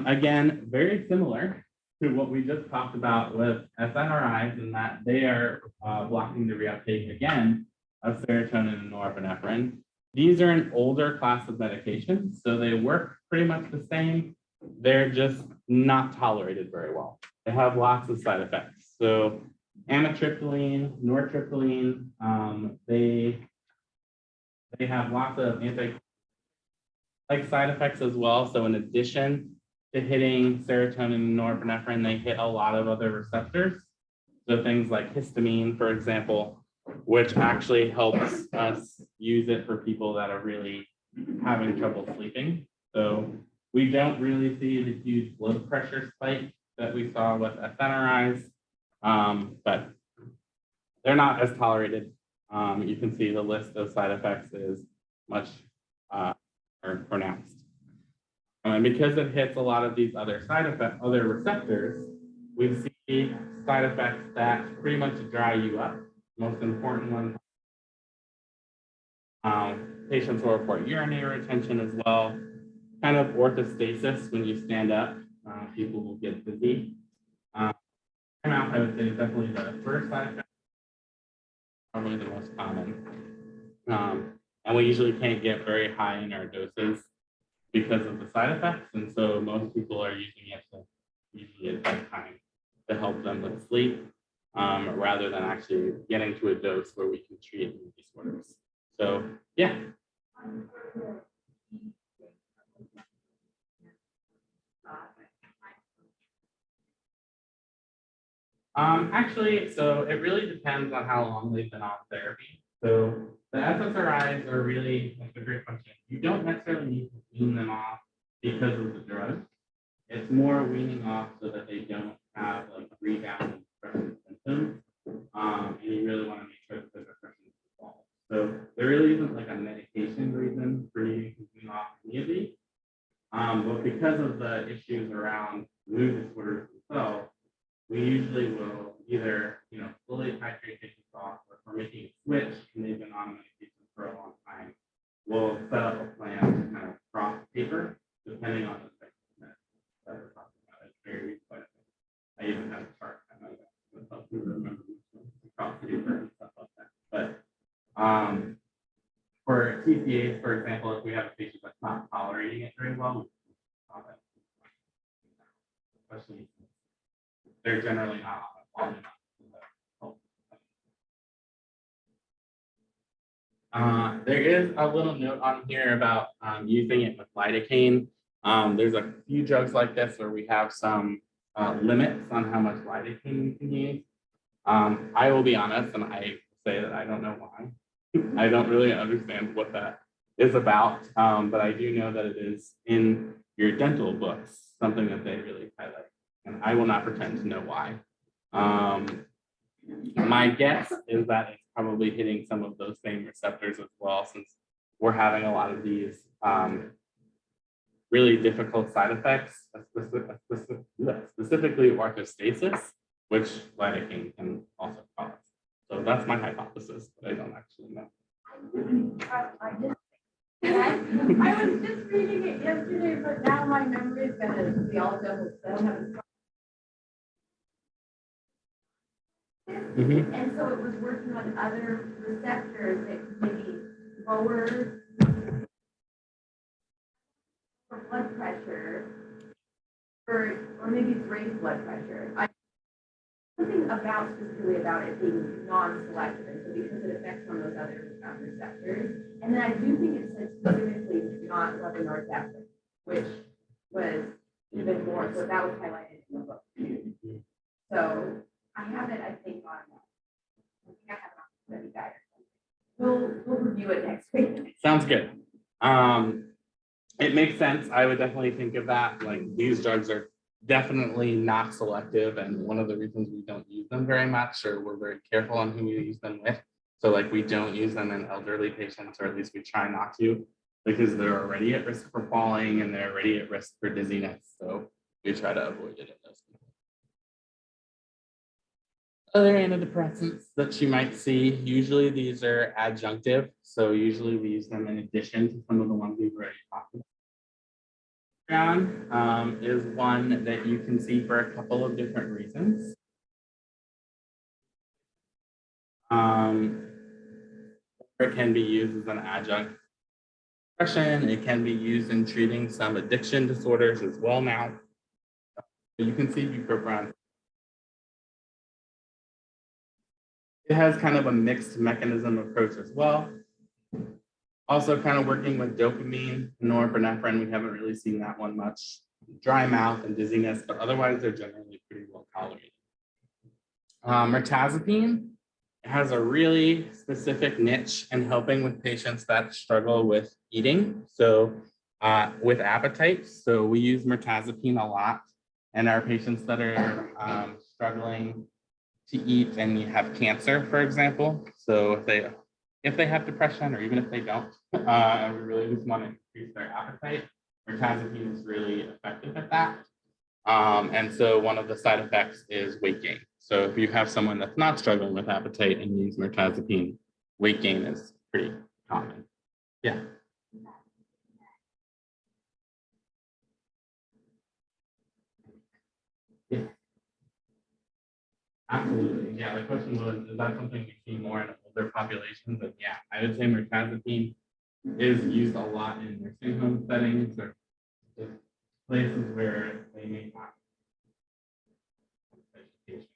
Speaker 3: again, very similar to what we just talked about with SNRIs in that they are blocking the reuptake again of serotonin and norepinephrine. These are an older class of medications, so they work pretty much the same. They're just not tolerated very well. They have lots of side effects. So amitriptyline, nortriptyline, they have lots of like side effects as well. So in addition to hitting serotonin and norepinephrine, they hit a lot of other receptors. So things like histamine, for example, which actually helps us use it for people that are really having trouble sleeping. So we don't really see the huge blood pressure spike that we saw with SNRIs, but they're not as tolerated. You can see the list of side effects is much more pronounced. And because it hits a lot of these other other receptors, we see side effects that pretty much dry you up. Most important one, patients will report urinary retention as well. Kind of orthostasis when you stand up, people will get dizzy. Timeout, I would say, is definitely the first side effect, probably the most common. And we usually can't get very high in our doses because of the side effects. And so most people are using it to usually at bedtime to help them with sleep, rather than actually getting to a dose where we can treat mood disorders. So yeah. Actually, so it really depends on how long they've been on therapy. So the SSRIs are really, that's a great question. You don't necessarily need to wean them off because of the drug. It's more weaning off so that they don't have like rebound and depression symptoms. And you really want to make sure that the depression is resolved. So there really isn't like a medication reason for you to wean off any of these. But because of the issues around mood disorders themselves, we usually will either, fully titrate patients off, or if we're making a switch and they've been on medication for a long time, we'll set up a plan to kind of cross taper depending on the type of medicine that we're talking about. It's very quite a bit. I even have a chart that might help you remember cross taper and stuff like that. But for CCAS, for example, if we have a patient that's not tolerating it very well, we can stop it. Especially they're generally not on it. There is a little note on here about using it with lidocaine. There's a few drugs like this where we have some limits on how much lidocaine we can use. I will be honest, and I say that I don't know why. I don't really understand what that is about, but I do know that it is in your dental books, something that they really highlight. And I will not pretend to know why. My guess is that it's probably hitting some of those same receptors as well, since we're having a lot of these really difficult side effects, specifically orthostasis, which lidocaine can also cause. So that's my hypothesis, but I don't actually know.
Speaker 1: I was just reading it yesterday, but now my memory is gonna be all double. So I haven't. And so it was working on other receptors that maybe lower blood pressure, or maybe it's raised blood pressure. Something about specifically about it being non-selective, and so because it affects on those other receptors. And then I do think it said specifically not levonorepinephrine, which was even more. So that was highlighted in the book too. So I have it, I think, on. I think I have it on study guide or something. We'll review it next week.
Speaker 3: Sounds good. It makes sense. I would definitely think of that. Like, these drugs are definitely not selective, and one of the reasons we don't use them very much, or we're very careful on who we use them with. So like, we don't use them in elderly patients, or at least we try not to, because they're already at risk for falling and they're already at risk for dizziness. So we try to avoid it in those people. Other antidepressants that you might see, usually these are adjunctive. So usually we use them in addition to some of the ones we've already talked about. Is one that you can see for a couple of different reasons. It can be used as an adjunct to depression. It can be used in treating some addiction disorders as well now. You can see bupropion. It has kind of a mixed mechanism approach as well. Also kind of working with dopamine, norepinephrine, we haven't really seen that one much. Dry mouth and dizziness, but otherwise they're generally pretty well tolerated. Mirtazapine has a really specific niche in helping with patients that struggle with eating. So with appetite. So we use mirtazapine a lot in our patients that are struggling to eat and you have cancer, for example. So if they have depression or even if they don't, we really just want to increase their appetite. Mirtazapine is really effective at that. And so one of the side effects is weight gain. So if you have someone that's not struggling with appetite and use mirtazapine, weight gain is pretty common. Yeah. Yeah. Absolutely. Yeah. The question was, is that something we see more in older populations? And yeah, I would say mirtazapine is used a lot in nursing home settings or places where they may not have education.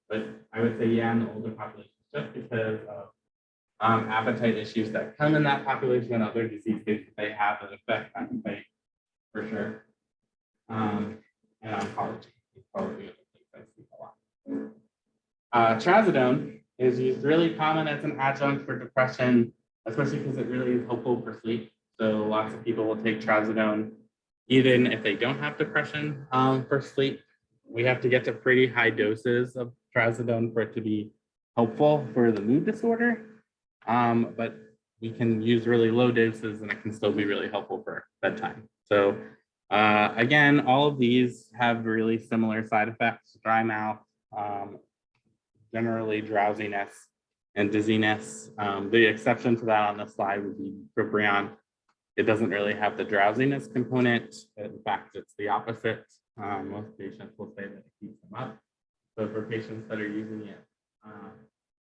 Speaker 3: But I would say, yeah, in the older populations, just because of appetite issues that come in that population and other disease states that they have that affect appetite for sure. And oncology is probably a place I see a lot. Trazodone is used really common as an adjunct for depression, especially because it really is helpful for sleep. So lots of people will take trazodone even if they don't have depression for sleep. We have to get to pretty high doses of trazodone for it to be helpful for the mood disorder. But we can use really low doses and it can still be really helpful for bedtime. So again, all of these have really similar side effects: dry mouth, generally drowsiness and dizziness. The exception to that on the slide would be bupropion. It doesn't really have the drowsiness component. In fact, it's the opposite. Most patients will say that it keeps them up. So for patients that are using it,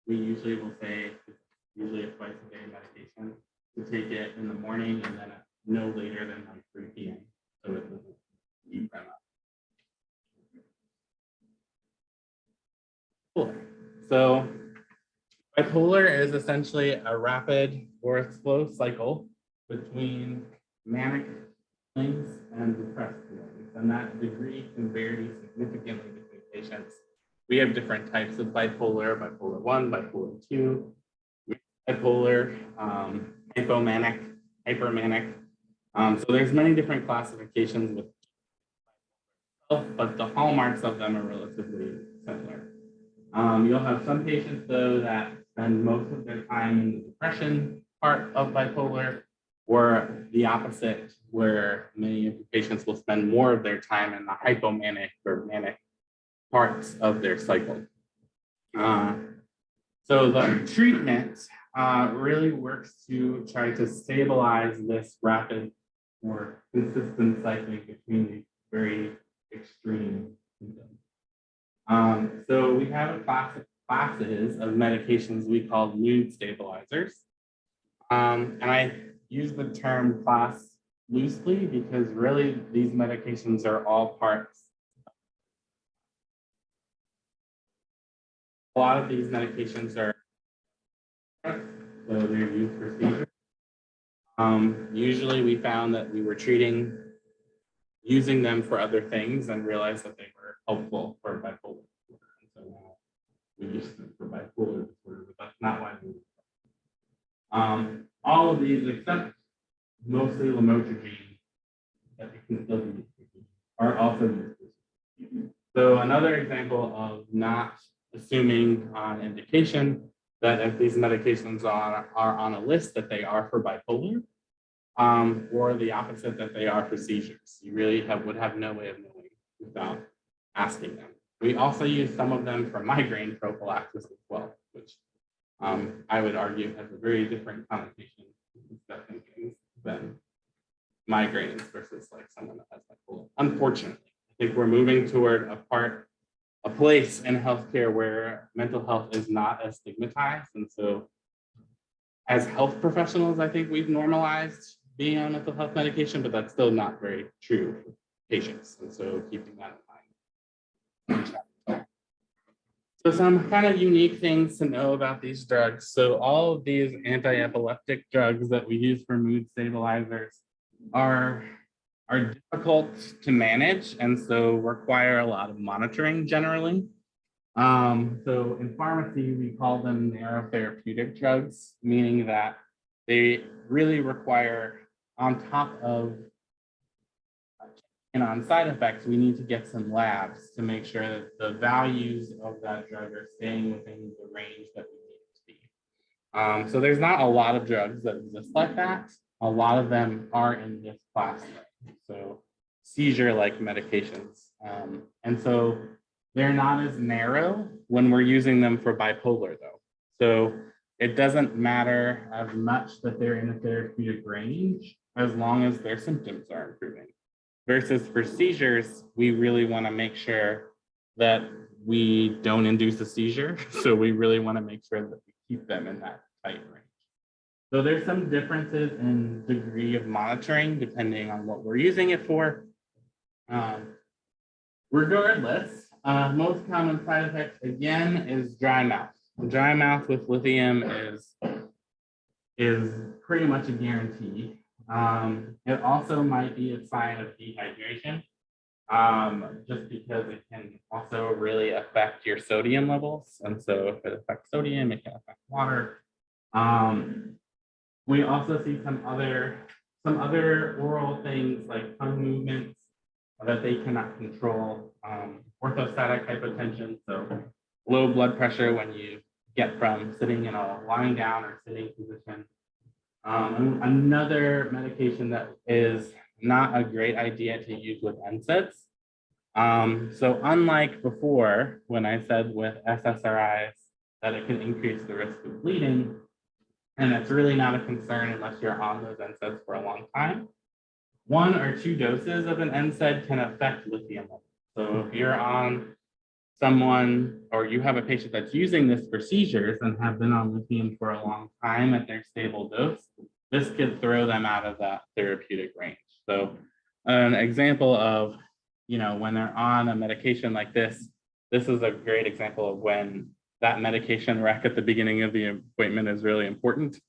Speaker 3: we usually will say it's usually a twice a day medication to take it in the morning and then no later than like 3 p.m. So it doesn't keep them up. Cool. So bipolar is essentially a rapid or slow cycle between manic feelings and depressed feelings, and that degree can vary significantly between patients. We have different types of bipolar: bipolar 1, bipolar 2, bipolar, hypomanic, hypermanic. So there's many different classifications with, but the hallmarks of them are relatively similar. You'll have some patients though that spend most of their time in the depression part of bipolar, or the opposite, where many of the patients will spend more of their time in the hypomanic or manic parts of their cycle. So the treatment really works to try to stabilize this rapid or consistent cycling between these very extreme symptoms. So we have a class of classes of medications we call mood stabilizers. And I use the term class loosely because really these medications are all parts. A lot of these medications are, so they're used for seizures. Usually we found that we were using them for other things and realized that they were helpful for bipolar disorder. And so now we use them for bipolar disorder, but that's not why we use them. All of these, except mostly lamotrigine, that can still be used, are also used. So another example of not assuming on indication that if these medications are on a list that they are for bipolar, or the opposite, that they are for seizures. You really would have no way of knowing without asking them. We also use some of them for migraine prophylaxis as well, which I would argue has a very different connotation discussing things than migraines versus like someone that has bipolar. Unfortunately, I think we're moving toward a place in healthcare where mental health is not as stigmatized. And so as health professionals, I think we've normalized being on mental health medication, but that's still not very true for patients. And so keeping that in mind. So some kind of unique things to know about these drugs. So all of these anti-epileptic drugs that we use for mood stabilizers are difficult to manage and so require a lot of monitoring generally. So in pharmacy, we call them narrow therapeutic drugs, meaning that they really require, on top of and on side effects, we need to get some labs to make sure that the values of that drug are staying within the range that we need it to be. So there's not a lot of drugs that exist like that. A lot of them are in this class. So seizure-like medications. And so they're not as narrow when we're using them for bipolar though. So it doesn't matter as much that they're in a therapeutic range as long as their symptoms are improving. Versus for seizures, we really want to make sure that we don't induce a seizure. So we really want to make sure that we keep them in that tight range. So there's some differences in degree of monitoring depending on what we're using it for. Regardless, most common side effects again is dry mouth. Dry mouth with lithium is pretty much a guarantee. It also might be a sign of dehydration, just because it can also really affect your sodium levels. And so if it affects sodium, it can affect water. We also see some other oral things like tongue movements that they cannot control. Orthostatic hypotension, so low blood pressure when you get from sitting in a lying down or sitting position. Another medication that is not a great idea to use with NSAIDs. So unlike before, when I said with SSRIs that it can increase the risk of bleeding, and it's really not a concern unless you're on those NSAIDs for a long time. 1 or 2 doses of an NSAID can affect lithium levels. So if you're on someone or you have a patient that's using this for seizures and have been on lithium for a long time at their stable dose, this could throw them out of that therapeutic range. So an example of, when they're on a medication like this is a great example of when that medication rec at the beginning of the appointment is really important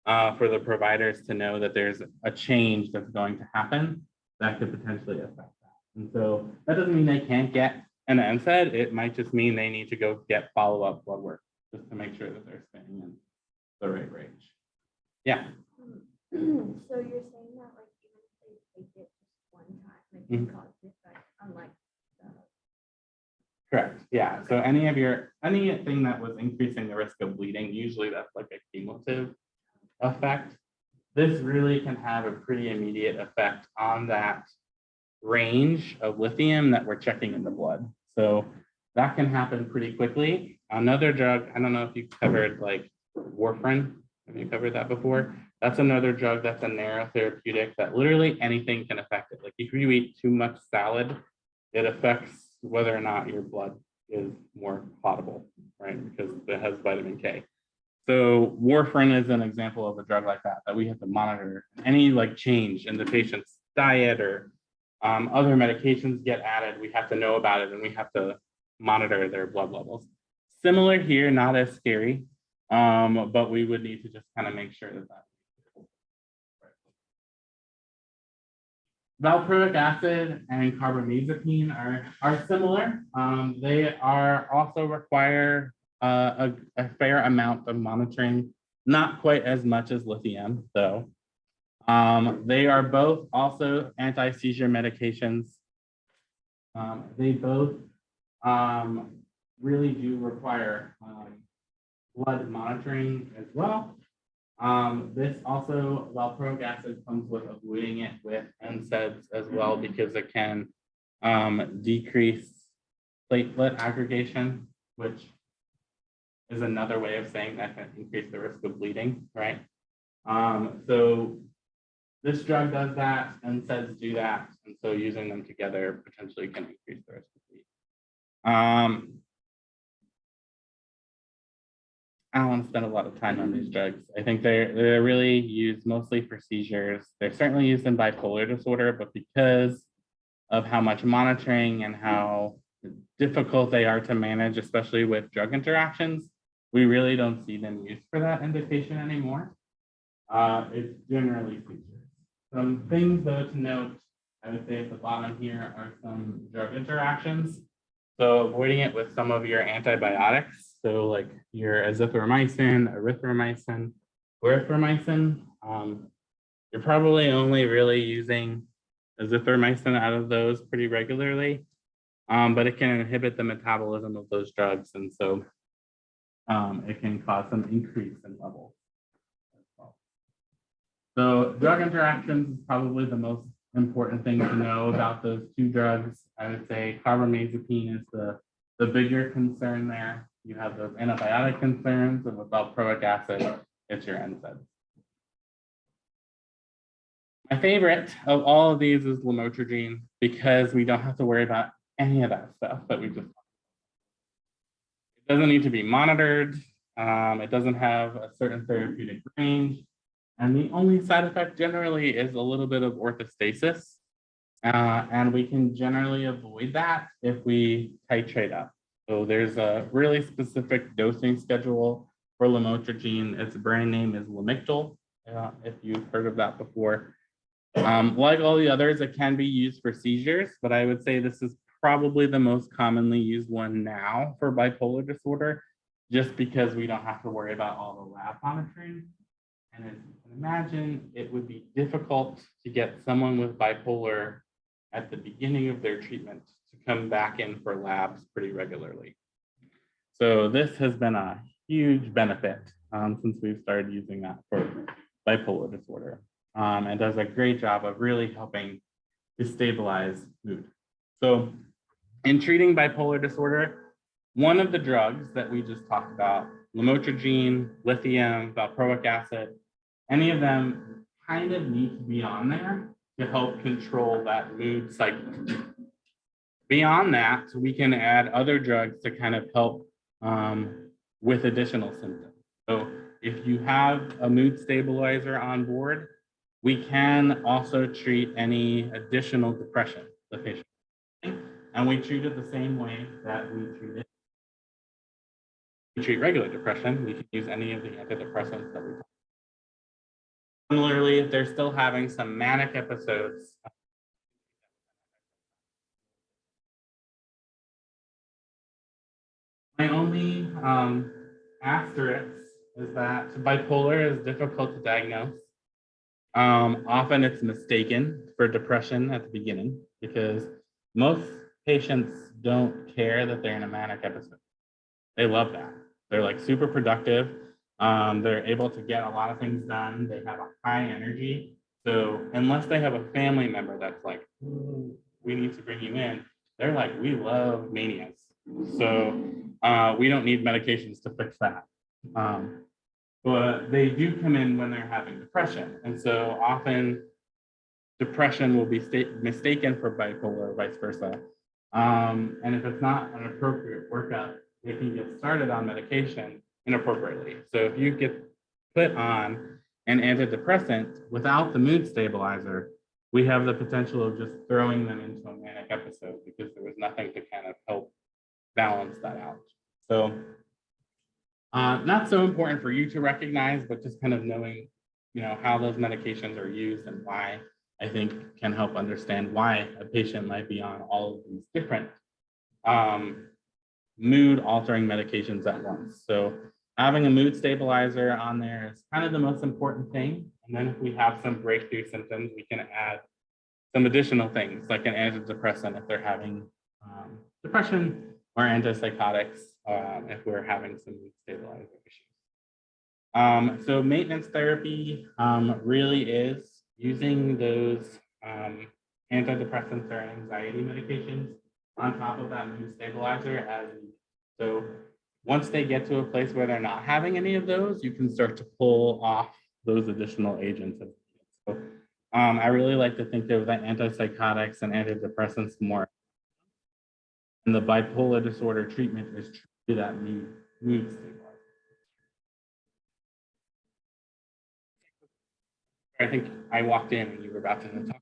Speaker 3: for the providers to know that there's a change that's going to happen that could potentially affect that. And so that doesn't mean they can't get an NSAID. It might just mean they need to go get follow-up blood work just to make sure that they're staying in the right range. Yeah.
Speaker 2: So you're saying that like even if they take it just one time, it can cause the effect, unlike the
Speaker 3: Correct. Yeah. So anything that was increasing the risk of bleeding, usually that's like a cumulative effect. This really can have a pretty immediate effect on that range of lithium that we're checking in the blood. So that can happen pretty quickly. Another drug, I don't know if you covered like warfarin. Have you covered that before? That's another drug that's a narrow therapeutic that literally anything can affect it. Like if you eat too much salad, it affects whether or not your blood is more potable, right? Because it has vitamin K. So warfarin is an example of a drug like that we have to monitor. Any like change in the patient's diet or other medications get added, we have to know about it and we have to monitor their blood levels. Similar here, not as scary, but we would need to just kind of make sure that valproic acid and carbamazepine are similar. They are also require a fair amount of monitoring, not quite as much as lithium though. They are both also anti-seizure medications. They both really do require blood monitoring as well. This also, valproic acid comes with avoiding it with NSAIDs as well because it can decrease platelet aggregation, which is another way of saying that can increase the risk of bleeding, right? So this drug does that, NSAIDs do that, and so using them together potentially can increase the risk of bleeding. I don't want to spend a lot of time on these drugs. I think they're really used mostly for seizures. They're certainly used in bipolar disorder, but because of how much monitoring and how difficult they are to manage, especially with drug interactions, we really don't see them used for that indication anymore. It's generally seizures. Some things though to note, I would say at the bottom here are some drug interactions. So avoiding it with some of your antibiotics. So like your azithromycin, erythromycin, erythromycin. You're probably only really using azithromycin out of those pretty regularly, but it can inhibit the metabolism of those drugs. And so it can cause some increase in levels as well. So drug interactions is probably the most important thing to know about those two drugs. I would say carbamazepine is the bigger concern there. You have those antibiotic concerns, and with valproic acid, it's your NSAIDs. My favorite of all of these is lamotrigine because we don't have to worry about any of that stuff that we just. It doesn't need to be monitored. It doesn't have a certain therapeutic range. And the only side effect generally is a little bit of orthostasis. And we can generally avoid that if we titrate up. So there's a really specific dosing schedule for lamotrigine. Its brand name is Lamictal, if you've heard of that before. Like all the others, it can be used for seizures, but I would say this is probably the most commonly used one now for bipolar disorder, just because we don't have to worry about all the lab monitoring. And as you can imagine, it would be difficult to get someone with bipolar at the beginning of their treatment to come back in for labs pretty regularly. So this has been a huge benefit since we've started using that for bipolar disorder, and does a great job of really helping to stabilize mood. So in treating bipolar disorder, one of the drugs that we just talked about, lamotrigine, lithium, valproic acid, any of them kind of need to be on there to help control that mood cycle. Beyond that, we can add other drugs to kind of help with additional symptoms. So if you have a mood stabilizer on board, we can also treat any additional depression the patient. And we treat it the same way that we treat regular depression. We can use any of the antidepressants that we talk. Similarly, if they're still having some manic episodes, my only asterisk is that bipolar is difficult to diagnose. Often it's mistaken for depression at the beginning because most patients don't care that they're in a manic episode. They love that. They're like super productive. They're able to get a lot of things done. They have a high energy. So unless they have a family member that's like, we need to bring you in, they're like, we love manias. So we don't need medications to fix that. But they do come in when they're having depression. And so often depression will be mistaken for bipolar or vice versa. And if it's not an appropriate workup, they can get started on medication inappropriately. So if you get put on an antidepressant without the mood stabilizer, we have the potential of just throwing them into a manic episode because there was nothing to kind of help balance that out. So not so important for you to recognize, but just kind of knowing, how those medications are used and why, I think can help understand why a patient might be on all of these different mood altering medications at once. So having a mood stabilizer on there is kind of the most important thing. And then if we have some breakthrough symptoms, we can add some additional things like an antidepressant if they're having depression, or antipsychotics if we're having some mood stabilizer issues. So maintenance therapy really is using those antidepressants or anxiety medications on top of that mood stabilizer as needed. So once they get to a place where they're not having any of those, you can start to pull off those additional agents. So I really like to think of the antipsychotics and antidepressants more. And the bipolar disorder treatment is truly that mood stabilizer. I think I walked in and you were about to talk.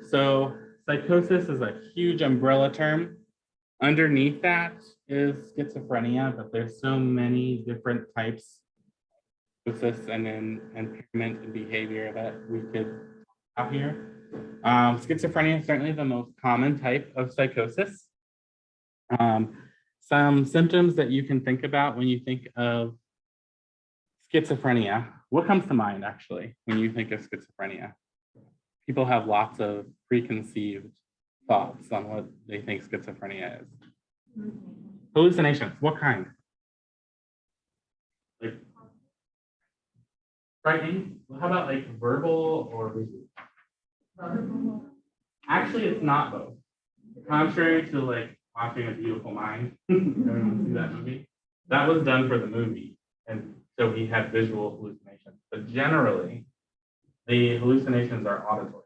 Speaker 3: So psychosis is a huge umbrella term. Underneath that is schizophrenia, but there's so many different types of psychosis and then impairment and behavior that we could have here. Schizophrenia is certainly the most common type of psychosis. Some symptoms that you can think about when you think of schizophrenia. What comes to mind actually when you think of schizophrenia? People have lots of preconceived thoughts on what they think schizophrenia is. Hallucinations, what kind? Like frightening? How about like verbal or visual? Actually, it's not both. Contrary to like watching A Beautiful Mind, everyone see that movie? That was done for the movie, and so he had visual hallucinations. But generally, the hallucinations are auditory.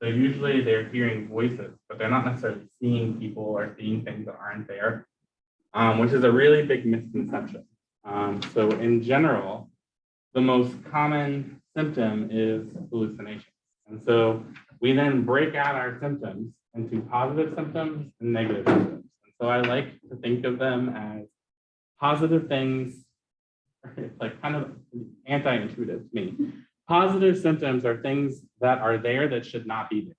Speaker 3: So usually they're hearing voices, but they're not necessarily seeing people or seeing things that aren't there, which is a really big misconception. So in general, the most common symptom is hallucination. And so we then break out our symptoms into positive symptoms and negative symptoms. And so I like to think of them as positive things. It's like kind of anti-intuitive to me. Positive symptoms are things that are there that should not be there.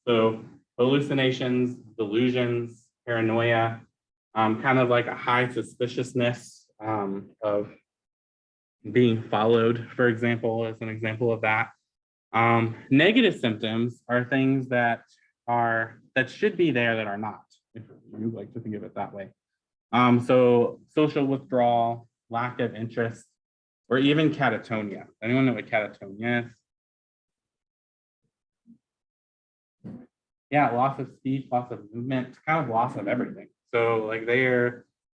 Speaker 3: So hallucinations, delusions, paranoia, kind of like a high suspiciousness of being followed, for example, as an example of that. Negative symptoms are things that should be there that are not, if you like to think of it that way. So social withdrawal, lack of interest, or even catatonia. Anyone know what catatonia is? Yeah, loss of speech, loss of movement, kind of loss of everything. So like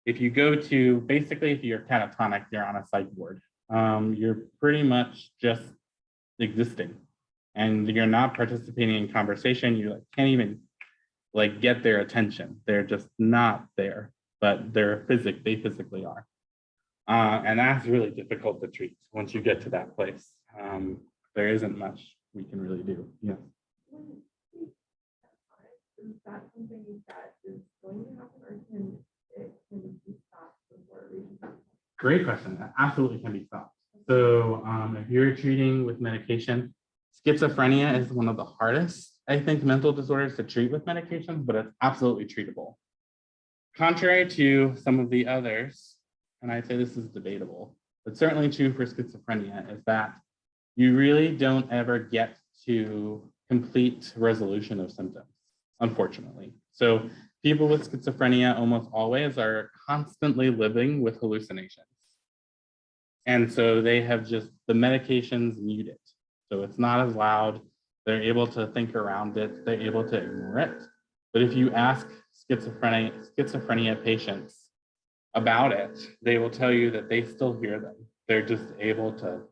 Speaker 3: if you go to, basically if you're catatonic, you're on a psych ward. You're pretty much just existing and you're not participating in conversation. You like, can't even like get their attention. They're just not there, but they physically are. And that's really difficult to treat once you get to that place. There isn't much we can really do. Yeah.
Speaker 4: Is that something that is going to happen, or can it be stopped before it reaches that point?
Speaker 3: Great question. That absolutely can be stopped. So if you're treating with medication, schizophrenia is one of the hardest, I think, mental disorders to treat with medications, but it's absolutely treatable. Contrary to some of the others, and I'd say this is debatable, but certainly true for schizophrenia, is that you really don't ever get to complete resolution of symptoms, unfortunately. So people with schizophrenia almost always are constantly living with hallucinations. And so they have just, the medications mute it. So it's not as loud. They're able to think around it. They're able to ignore it. But if you ask schizophrenia patients about it, they will tell you that they still hear them. They're just able to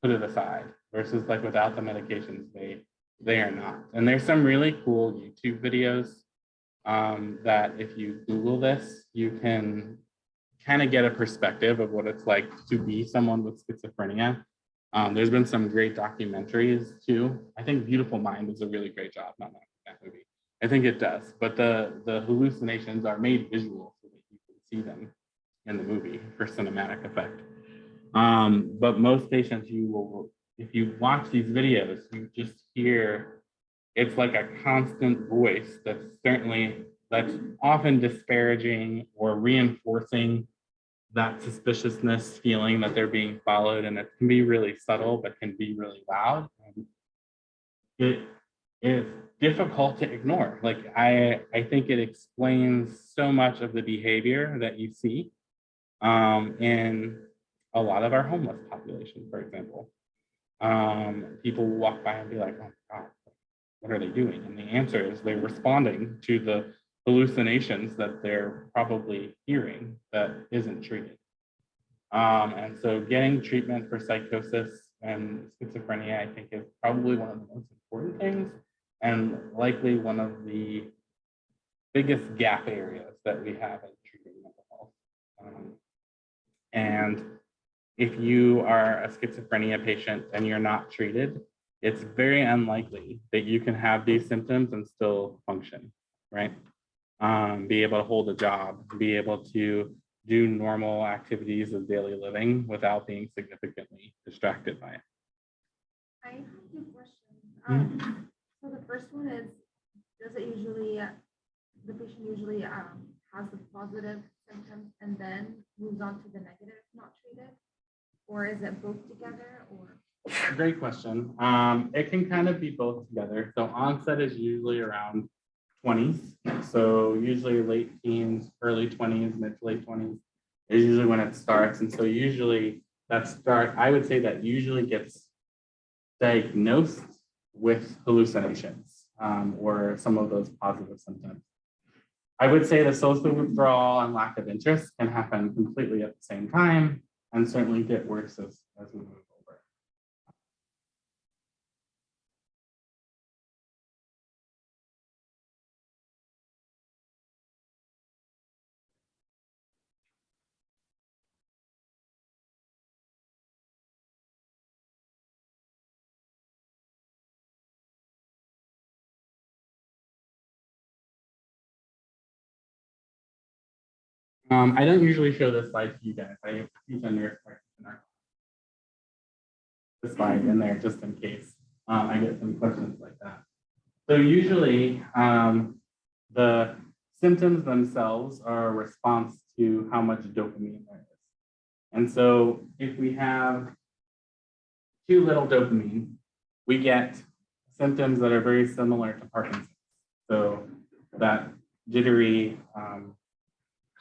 Speaker 3: put it aside versus like without the medications, they are not. And there's some really cool YouTube videos that if you Google this, you can kind of get a perspective of what it's like to be someone with schizophrenia. There's been some great documentaries too. I think Beautiful Mind does a really great job, not that movie. I think it does, but the hallucinations are made visual so that you can see them in the movie for cinematic effect. But most patients, if you watch these videos, you just hear, it's like a constant voice that's often disparaging or reinforcing that suspiciousness feeling that they're being followed, and it can be really subtle, but can be really loud. And it is difficult to ignore. Like I think it explains so much of the behavior that you see in a lot of our homeless population, for example. People will walk by and be like, oh my God, what are they doing? And the answer is they're responding to the hallucinations that they're probably hearing that isn't treated. And so getting treatment for psychosis and schizophrenia, I think, is probably one of the most important things and likely one of the biggest gap areas that we have in treating mental health. And if you are a schizophrenia patient and you're not treated, it's very unlikely that you can have these symptoms and still function, right? Be able to hold a job, be able to do normal activities of daily living without being significantly distracted by it.
Speaker 4: I have two questions.
Speaker 3: Mhm.
Speaker 4: So the first one is, does it usually, the patient usually has the positive symptoms and then moves on to the negative, not treated? Or is it both together or?
Speaker 3: Great question. It can kind of be both together. So onset is usually around 20s. So usually late teens, early 20s, mid to late 20s is usually when it starts. And so usually I would say that usually gets diagnosed with hallucinations or some of those positive symptoms. I would say the social withdrawal and lack of interest can happen completely at the same time and certainly get worse as we move over. I don't usually show this slide to you guys. I teach a nurse practitioner. This slide in there just in case I get some questions like that. So usually the symptoms themselves are a response to how much dopamine there is. And so if we have too little dopamine, we get symptoms that are very similar to Parkinson's. So that jittery,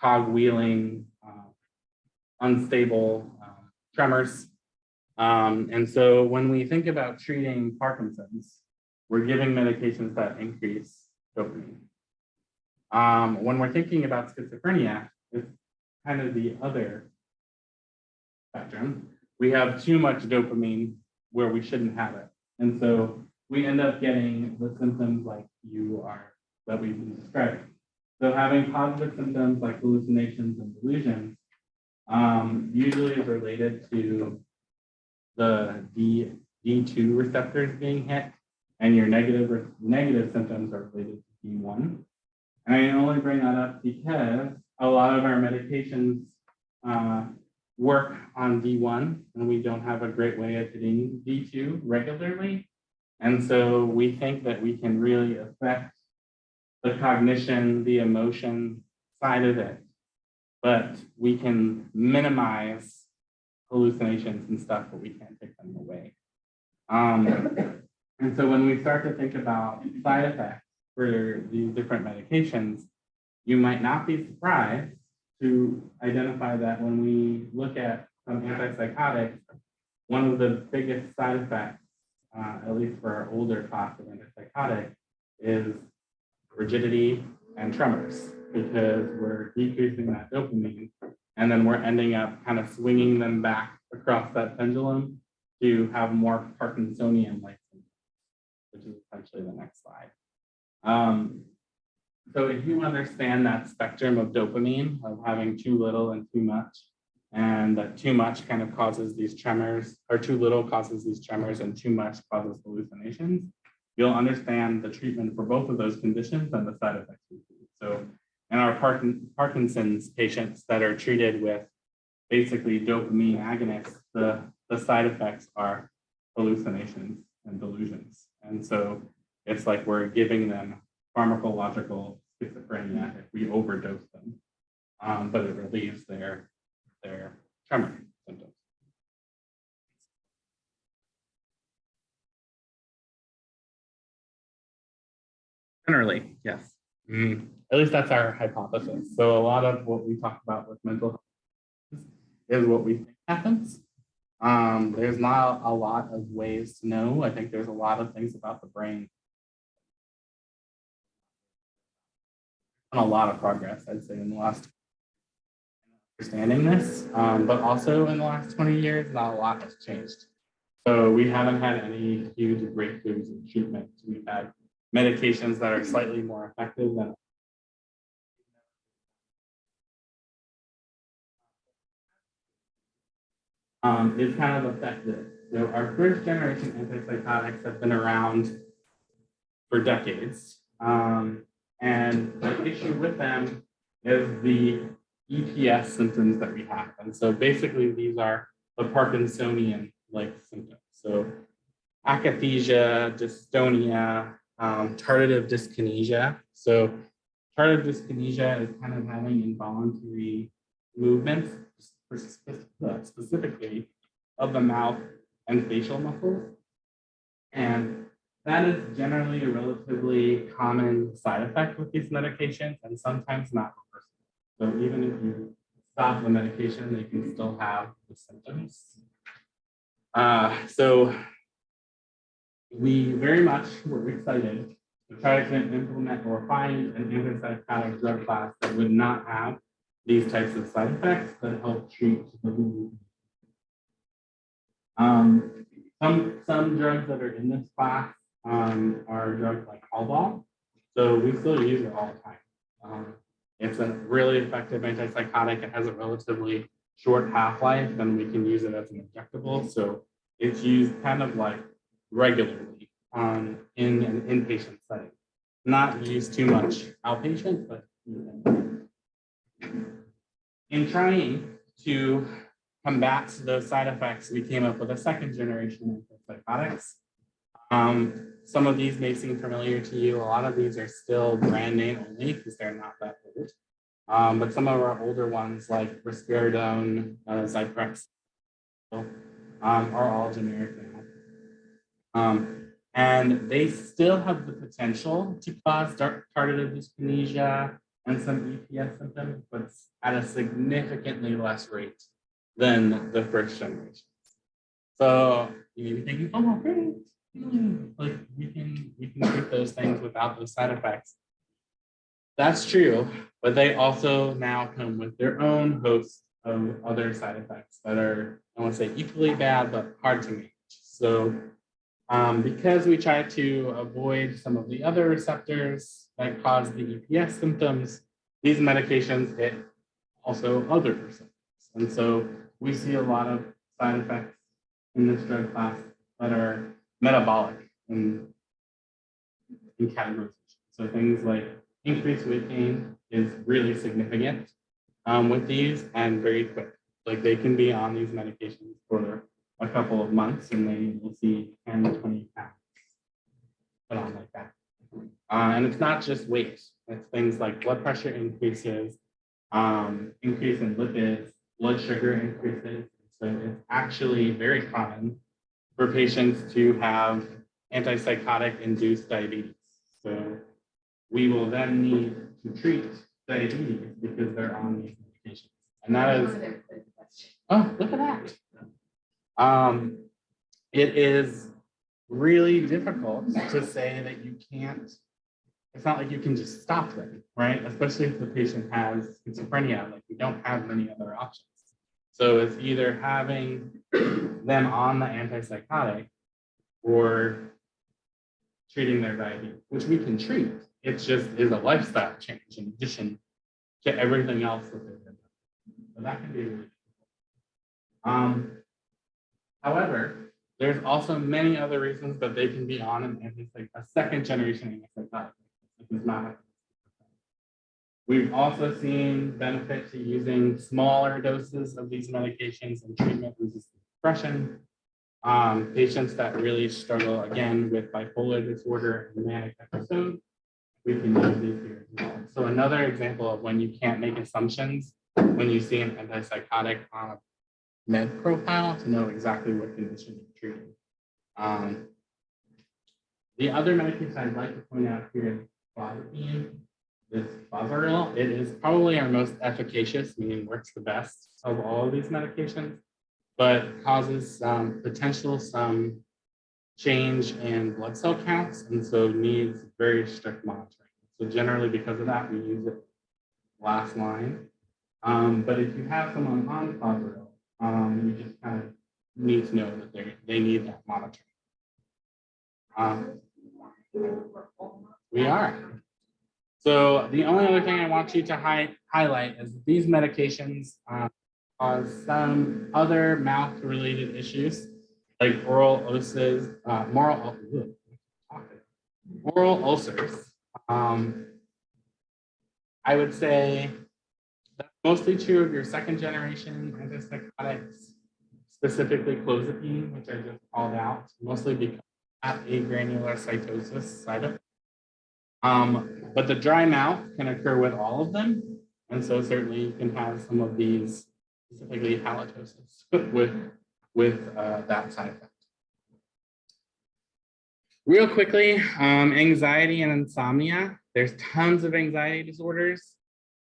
Speaker 3: cogwheeling, unstable tremors. And so when we think about treating Parkinson's, we're giving medications that increase dopamine. When we're thinking about schizophrenia, it's kind of the other spectrum. We have too much dopamine where we shouldn't have it. And so we end up getting the symptoms like that we've been describing. So having positive symptoms like hallucinations and delusions usually is related to the D2 receptors being hit, and your negative symptoms are related to D1. And I only bring that up because a lot of our medications work on D1, and we don't have a great way of hitting D2 regularly. And so we think that we can really affect the cognition, the emotion side of it, but we can minimize hallucinations and stuff, but we can't take them away. And so when we start to think about side effects for these different medications, you might not be surprised to identify that when we look at some antipsychotics, one of the biggest side effects, at least for our older class of antipsychotics, is rigidity and tremors, because we're decreasing that dopamine, and then we're ending up kind of swinging them back across that pendulum to have more Parkinsonian-like symptoms, which is essentially the next slide. So if you understand that spectrum of dopamine, of having too little and too much, and that too much kind of causes these tremors, or too little causes these tremors, and too much causes hallucinations, you'll understand the treatment for both of those conditions and the side effects we see. So in our Parkinson's patients that are treated with basically dopamine agonists, the side effects are hallucinations and delusions. And so it's like we're giving them pharmacological schizophrenia if we overdose them, but it relieves their tremor symptoms. Generally, yes. At least that's our hypothesis. So a lot of what we talk about with mental health is what we think happens. There's not a lot of ways to know. I think there's a lot of things about the brain. And a lot of progress, I'd say, in the last understanding this, but also in the last 20 years, not a lot has changed. So we haven't had any huge breakthroughs in treatment. We've had medications that are slightly more effective than is kind of effective. So our first generation antipsychotics have been around for decades. And the issue with them is the EPS symptoms that we have. And so basically these are the Parkinsonian-like symptoms. So akathisia, dystonia, tardive dyskinesia. So tardive dyskinesia is kind of having involuntary movements, specifically of the mouth and facial muscles. And that is generally a relatively common side effect with these medications and sometimes not reversible. So even if you stop the medication, they can still have the symptoms. So we very much were excited to try to implement or find an antipsychotic drug class that would not have these types of side effects that help treat the mood. Some drugs that are in this class are drugs like Haldol. So we still use it all the time. It's a really effective antipsychotic. It has a relatively short half-life, and we can use it as an injectable. So it's used kind of like regularly in an inpatient setting. Not used too much outpatient, but in trying to combat those side effects, we came up with a second generation of antipsychotics. Some of these may seem familiar to you. A lot of these are still brand name only because they're not that old. But some of our older ones like risperidone, Zyprexa, are all generic now. And they still have the potential to cause tardive dyskinesia and some EPS symptoms, but at a significantly less rate than the first generation. So you may be thinking, oh, great. Like we can treat those things without those side effects. That's true, but they also now come with their own host of other side effects that are, I won't say equally bad, but hard to manage. So because we try to avoid some of the other receptors that cause the EPS symptoms, these medications hit also other receptors. And so we see a lot of side effects in this drug class that are metabolic in categorization. So things like increased weight gain is really significant with these and very quick. Like they can be on these medications for a couple of months and they will see 10 to 20 pounds put on like that. And it's not just weight, it's things like blood pressure increases, increase in lipids, blood sugar increases. So it's actually very common for patients to have antipsychotic induced diabetes. So we will then need to treat diabetes because they're on these medications. And that is, oh, look at that. It is really difficult to say that you can't, it's not like you can just stop them, right? Especially if the patient has schizophrenia, like we don't have many other options. So it's either having them on the antipsychotic or treating their diabetes, which we can treat. It just is a lifestyle change in addition to everything else that they've been doing. So that can be really difficult. However, there's also many other reasons that they can be on a second generation antipsychotic. It does not have. We've also seen benefit to using smaller doses of these medications in treatment-resistant depression. Patients that really struggle, again, with bipolar disorder and manic episode, we can use these here as well. So another example of when you can't make assumptions when you see an antipsychotic on a med profile to know exactly what condition you're treating. The other medication I'd like to point out here is clozapine. This Bozaril, it is probably our most efficacious, meaning works the best of all of these medications, but causes potential some change in blood cell counts, and so needs very strict monitoring. So generally, because of that, we use it last line. But if you have someone on Bozaril, you just kind of need to know that they need that monitoring. We are. So the only other thing I want you to highlight is that these medications cause some other mouth-related issues like oral ulcers, oral ulcers. I would say that's mostly true of your second generation antipsychotics, specifically clozapine, which I just called out, mostly because of agranulocytosis side effect. But the dry mouth can occur with all of them. And so certainly you can have some of these, specifically halitosis, with that side effect. Real quickly, anxiety and insomnia. There's tons of anxiety disorders.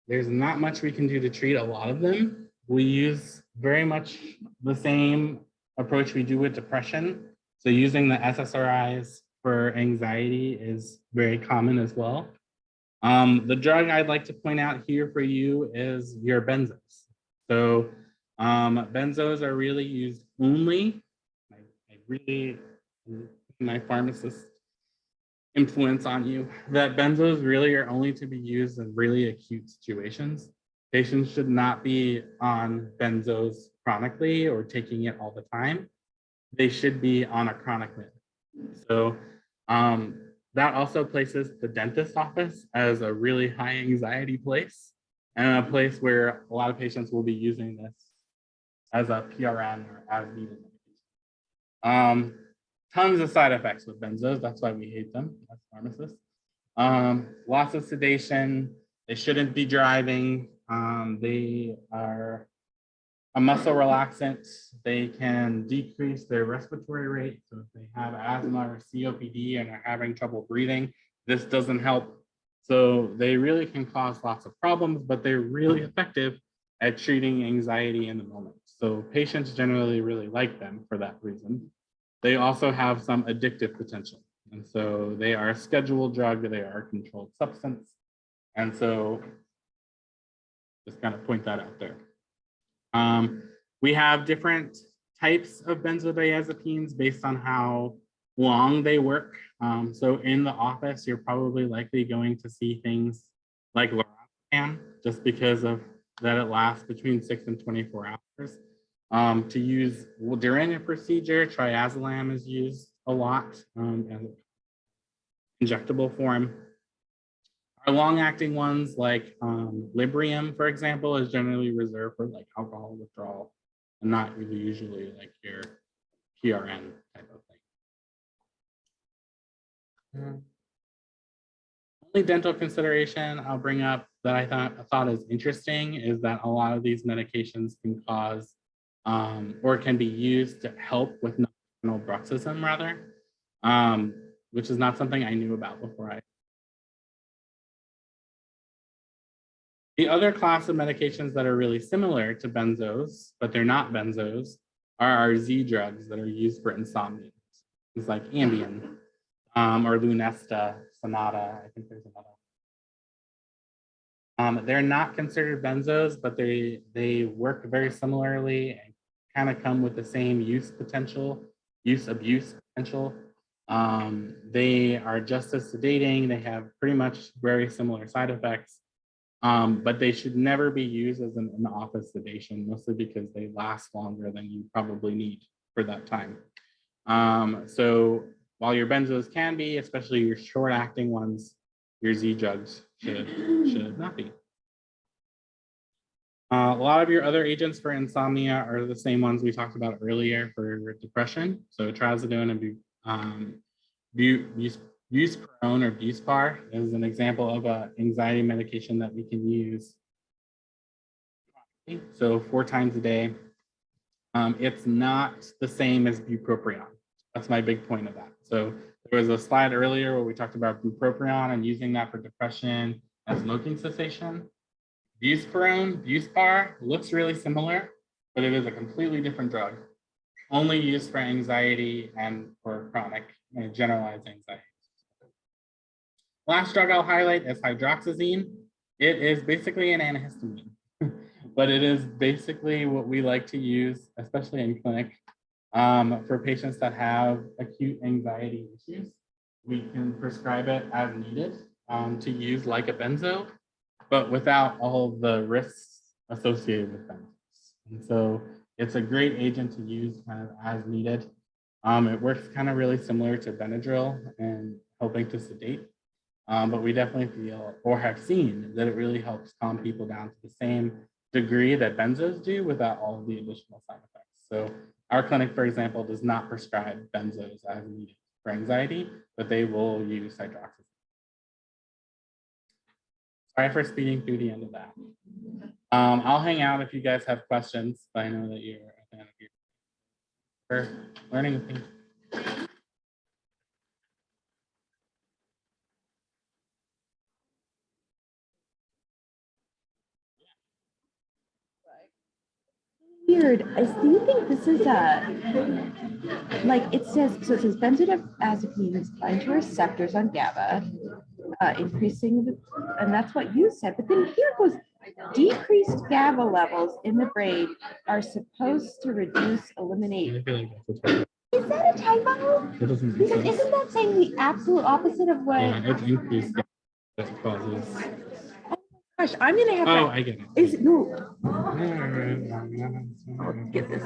Speaker 3: There's not much we can do to treat a lot of them. We use very much the same approach we do with depression. So using the SSRIs for anxiety is very common as well. The drug I'd like to point out here for you is your benzos. So benzos are really used only, my pharmacist influence on you, that benzos really are only to be used in really acute situations. Patients should not be on benzos chronically or taking it all the time. They should be on a chronic med. So that also places the dentist office as a really high anxiety place and a place where a lot of patients will be using this as a PRN or as needed. Tons of side effects with benzos. That's why we hate them as pharmacists. Lots of sedation. They shouldn't be driving. They are a muscle relaxant. They can decrease their respiratory rate. So if they have asthma or COPD and are having trouble breathing, this doesn't help. So they really can cause lots of problems, but they're really effective at treating anxiety in the moment. So patients generally really like them for that reason. They also have some addictive potential. And so they are a scheduled drug, they are a controlled substance. And so just kind of point that out there. We have different types of benzodiazepines based on how long they work. So in the office, you're probably likely going to see things like lorazepam, just because of that it lasts between 6 and 24 hours. To use during a procedure, triazolam is used a lot as an injectable form. Our long-acting ones like Librium, for example, is generally reserved for like alcohol withdrawal and not really usually like your PRN type of thing. Only dental consideration I'll bring up that I thought is interesting is that a lot of these medications can cause or can be used to help with nocturnal bruxism rather, which is not something I knew about before. The other class of medications that are really similar to benzos, but they're not benzos, are our Z drugs that are used for insomnia. It's like Ambien or Lunesta, Sonata, I think there's another. They're not considered benzos, but they work very similarly and kind of come with the same use abuse potential. They are just as sedating. They have pretty much very similar side effects, but they should never be used as an in-office sedation, mostly because they last longer than you probably need for that time. So while your benzos can be, especially your short-acting ones, your Z drugs should not be. A lot of your other agents for insomnia are the same ones we talked about earlier for depression. So trazodone and buspirone or Buspar is an example of an anxiety medication that we can use. So 4 times a day. It's not the same as bupropion. That's my big point of that. So there was a slide earlier where we talked about bupropion and using that for depression and smoking cessation. Buspirone, Buspar looks really similar, but it is a completely different drug, only used for anxiety and for chronic and generalized anxiety. Last drug I'll highlight is hydroxyzine. It is basically an antihistamine, but it is basically what we like to use, especially in clinic, for patients that have acute anxiety issues. We can prescribe it as needed to use like a benzo, but without all the risks associated with benzos. And so it's a great agent to use kind of as needed. It works kind of really similar to Benadryl and helping to sedate. But we definitely feel or have seen that it really helps calm people down to the same degree that benzos do without all of the additional side effects. So our clinic, for example, does not prescribe benzos as needed for anxiety, but they will use hydroxyzine. Sorry for speeding through the end of that. I'll hang out if you guys have questions, but I know that you're a fan of your for learning with me.
Speaker 1: Weird. Do you think this is like it says, so it says benzodiazepines bind to receptors on GABA, increasing the, and that's what you said. But then here goes decreased GABA levels in the brain are supposed to reduce, eliminate.
Speaker 3: I feel like that's what's right.
Speaker 1: Is that a typo?
Speaker 3: It doesn't make
Speaker 1: Because
Speaker 3: sense.
Speaker 1: isn't that saying the absolute opposite of what?
Speaker 3: Yeah, it's increased that causes.
Speaker 1: Gosh, I'm gonna have
Speaker 3: Oh,
Speaker 1: to.
Speaker 3: I get it.
Speaker 1: Is it no?
Speaker 3: Get
Speaker 1: Get this.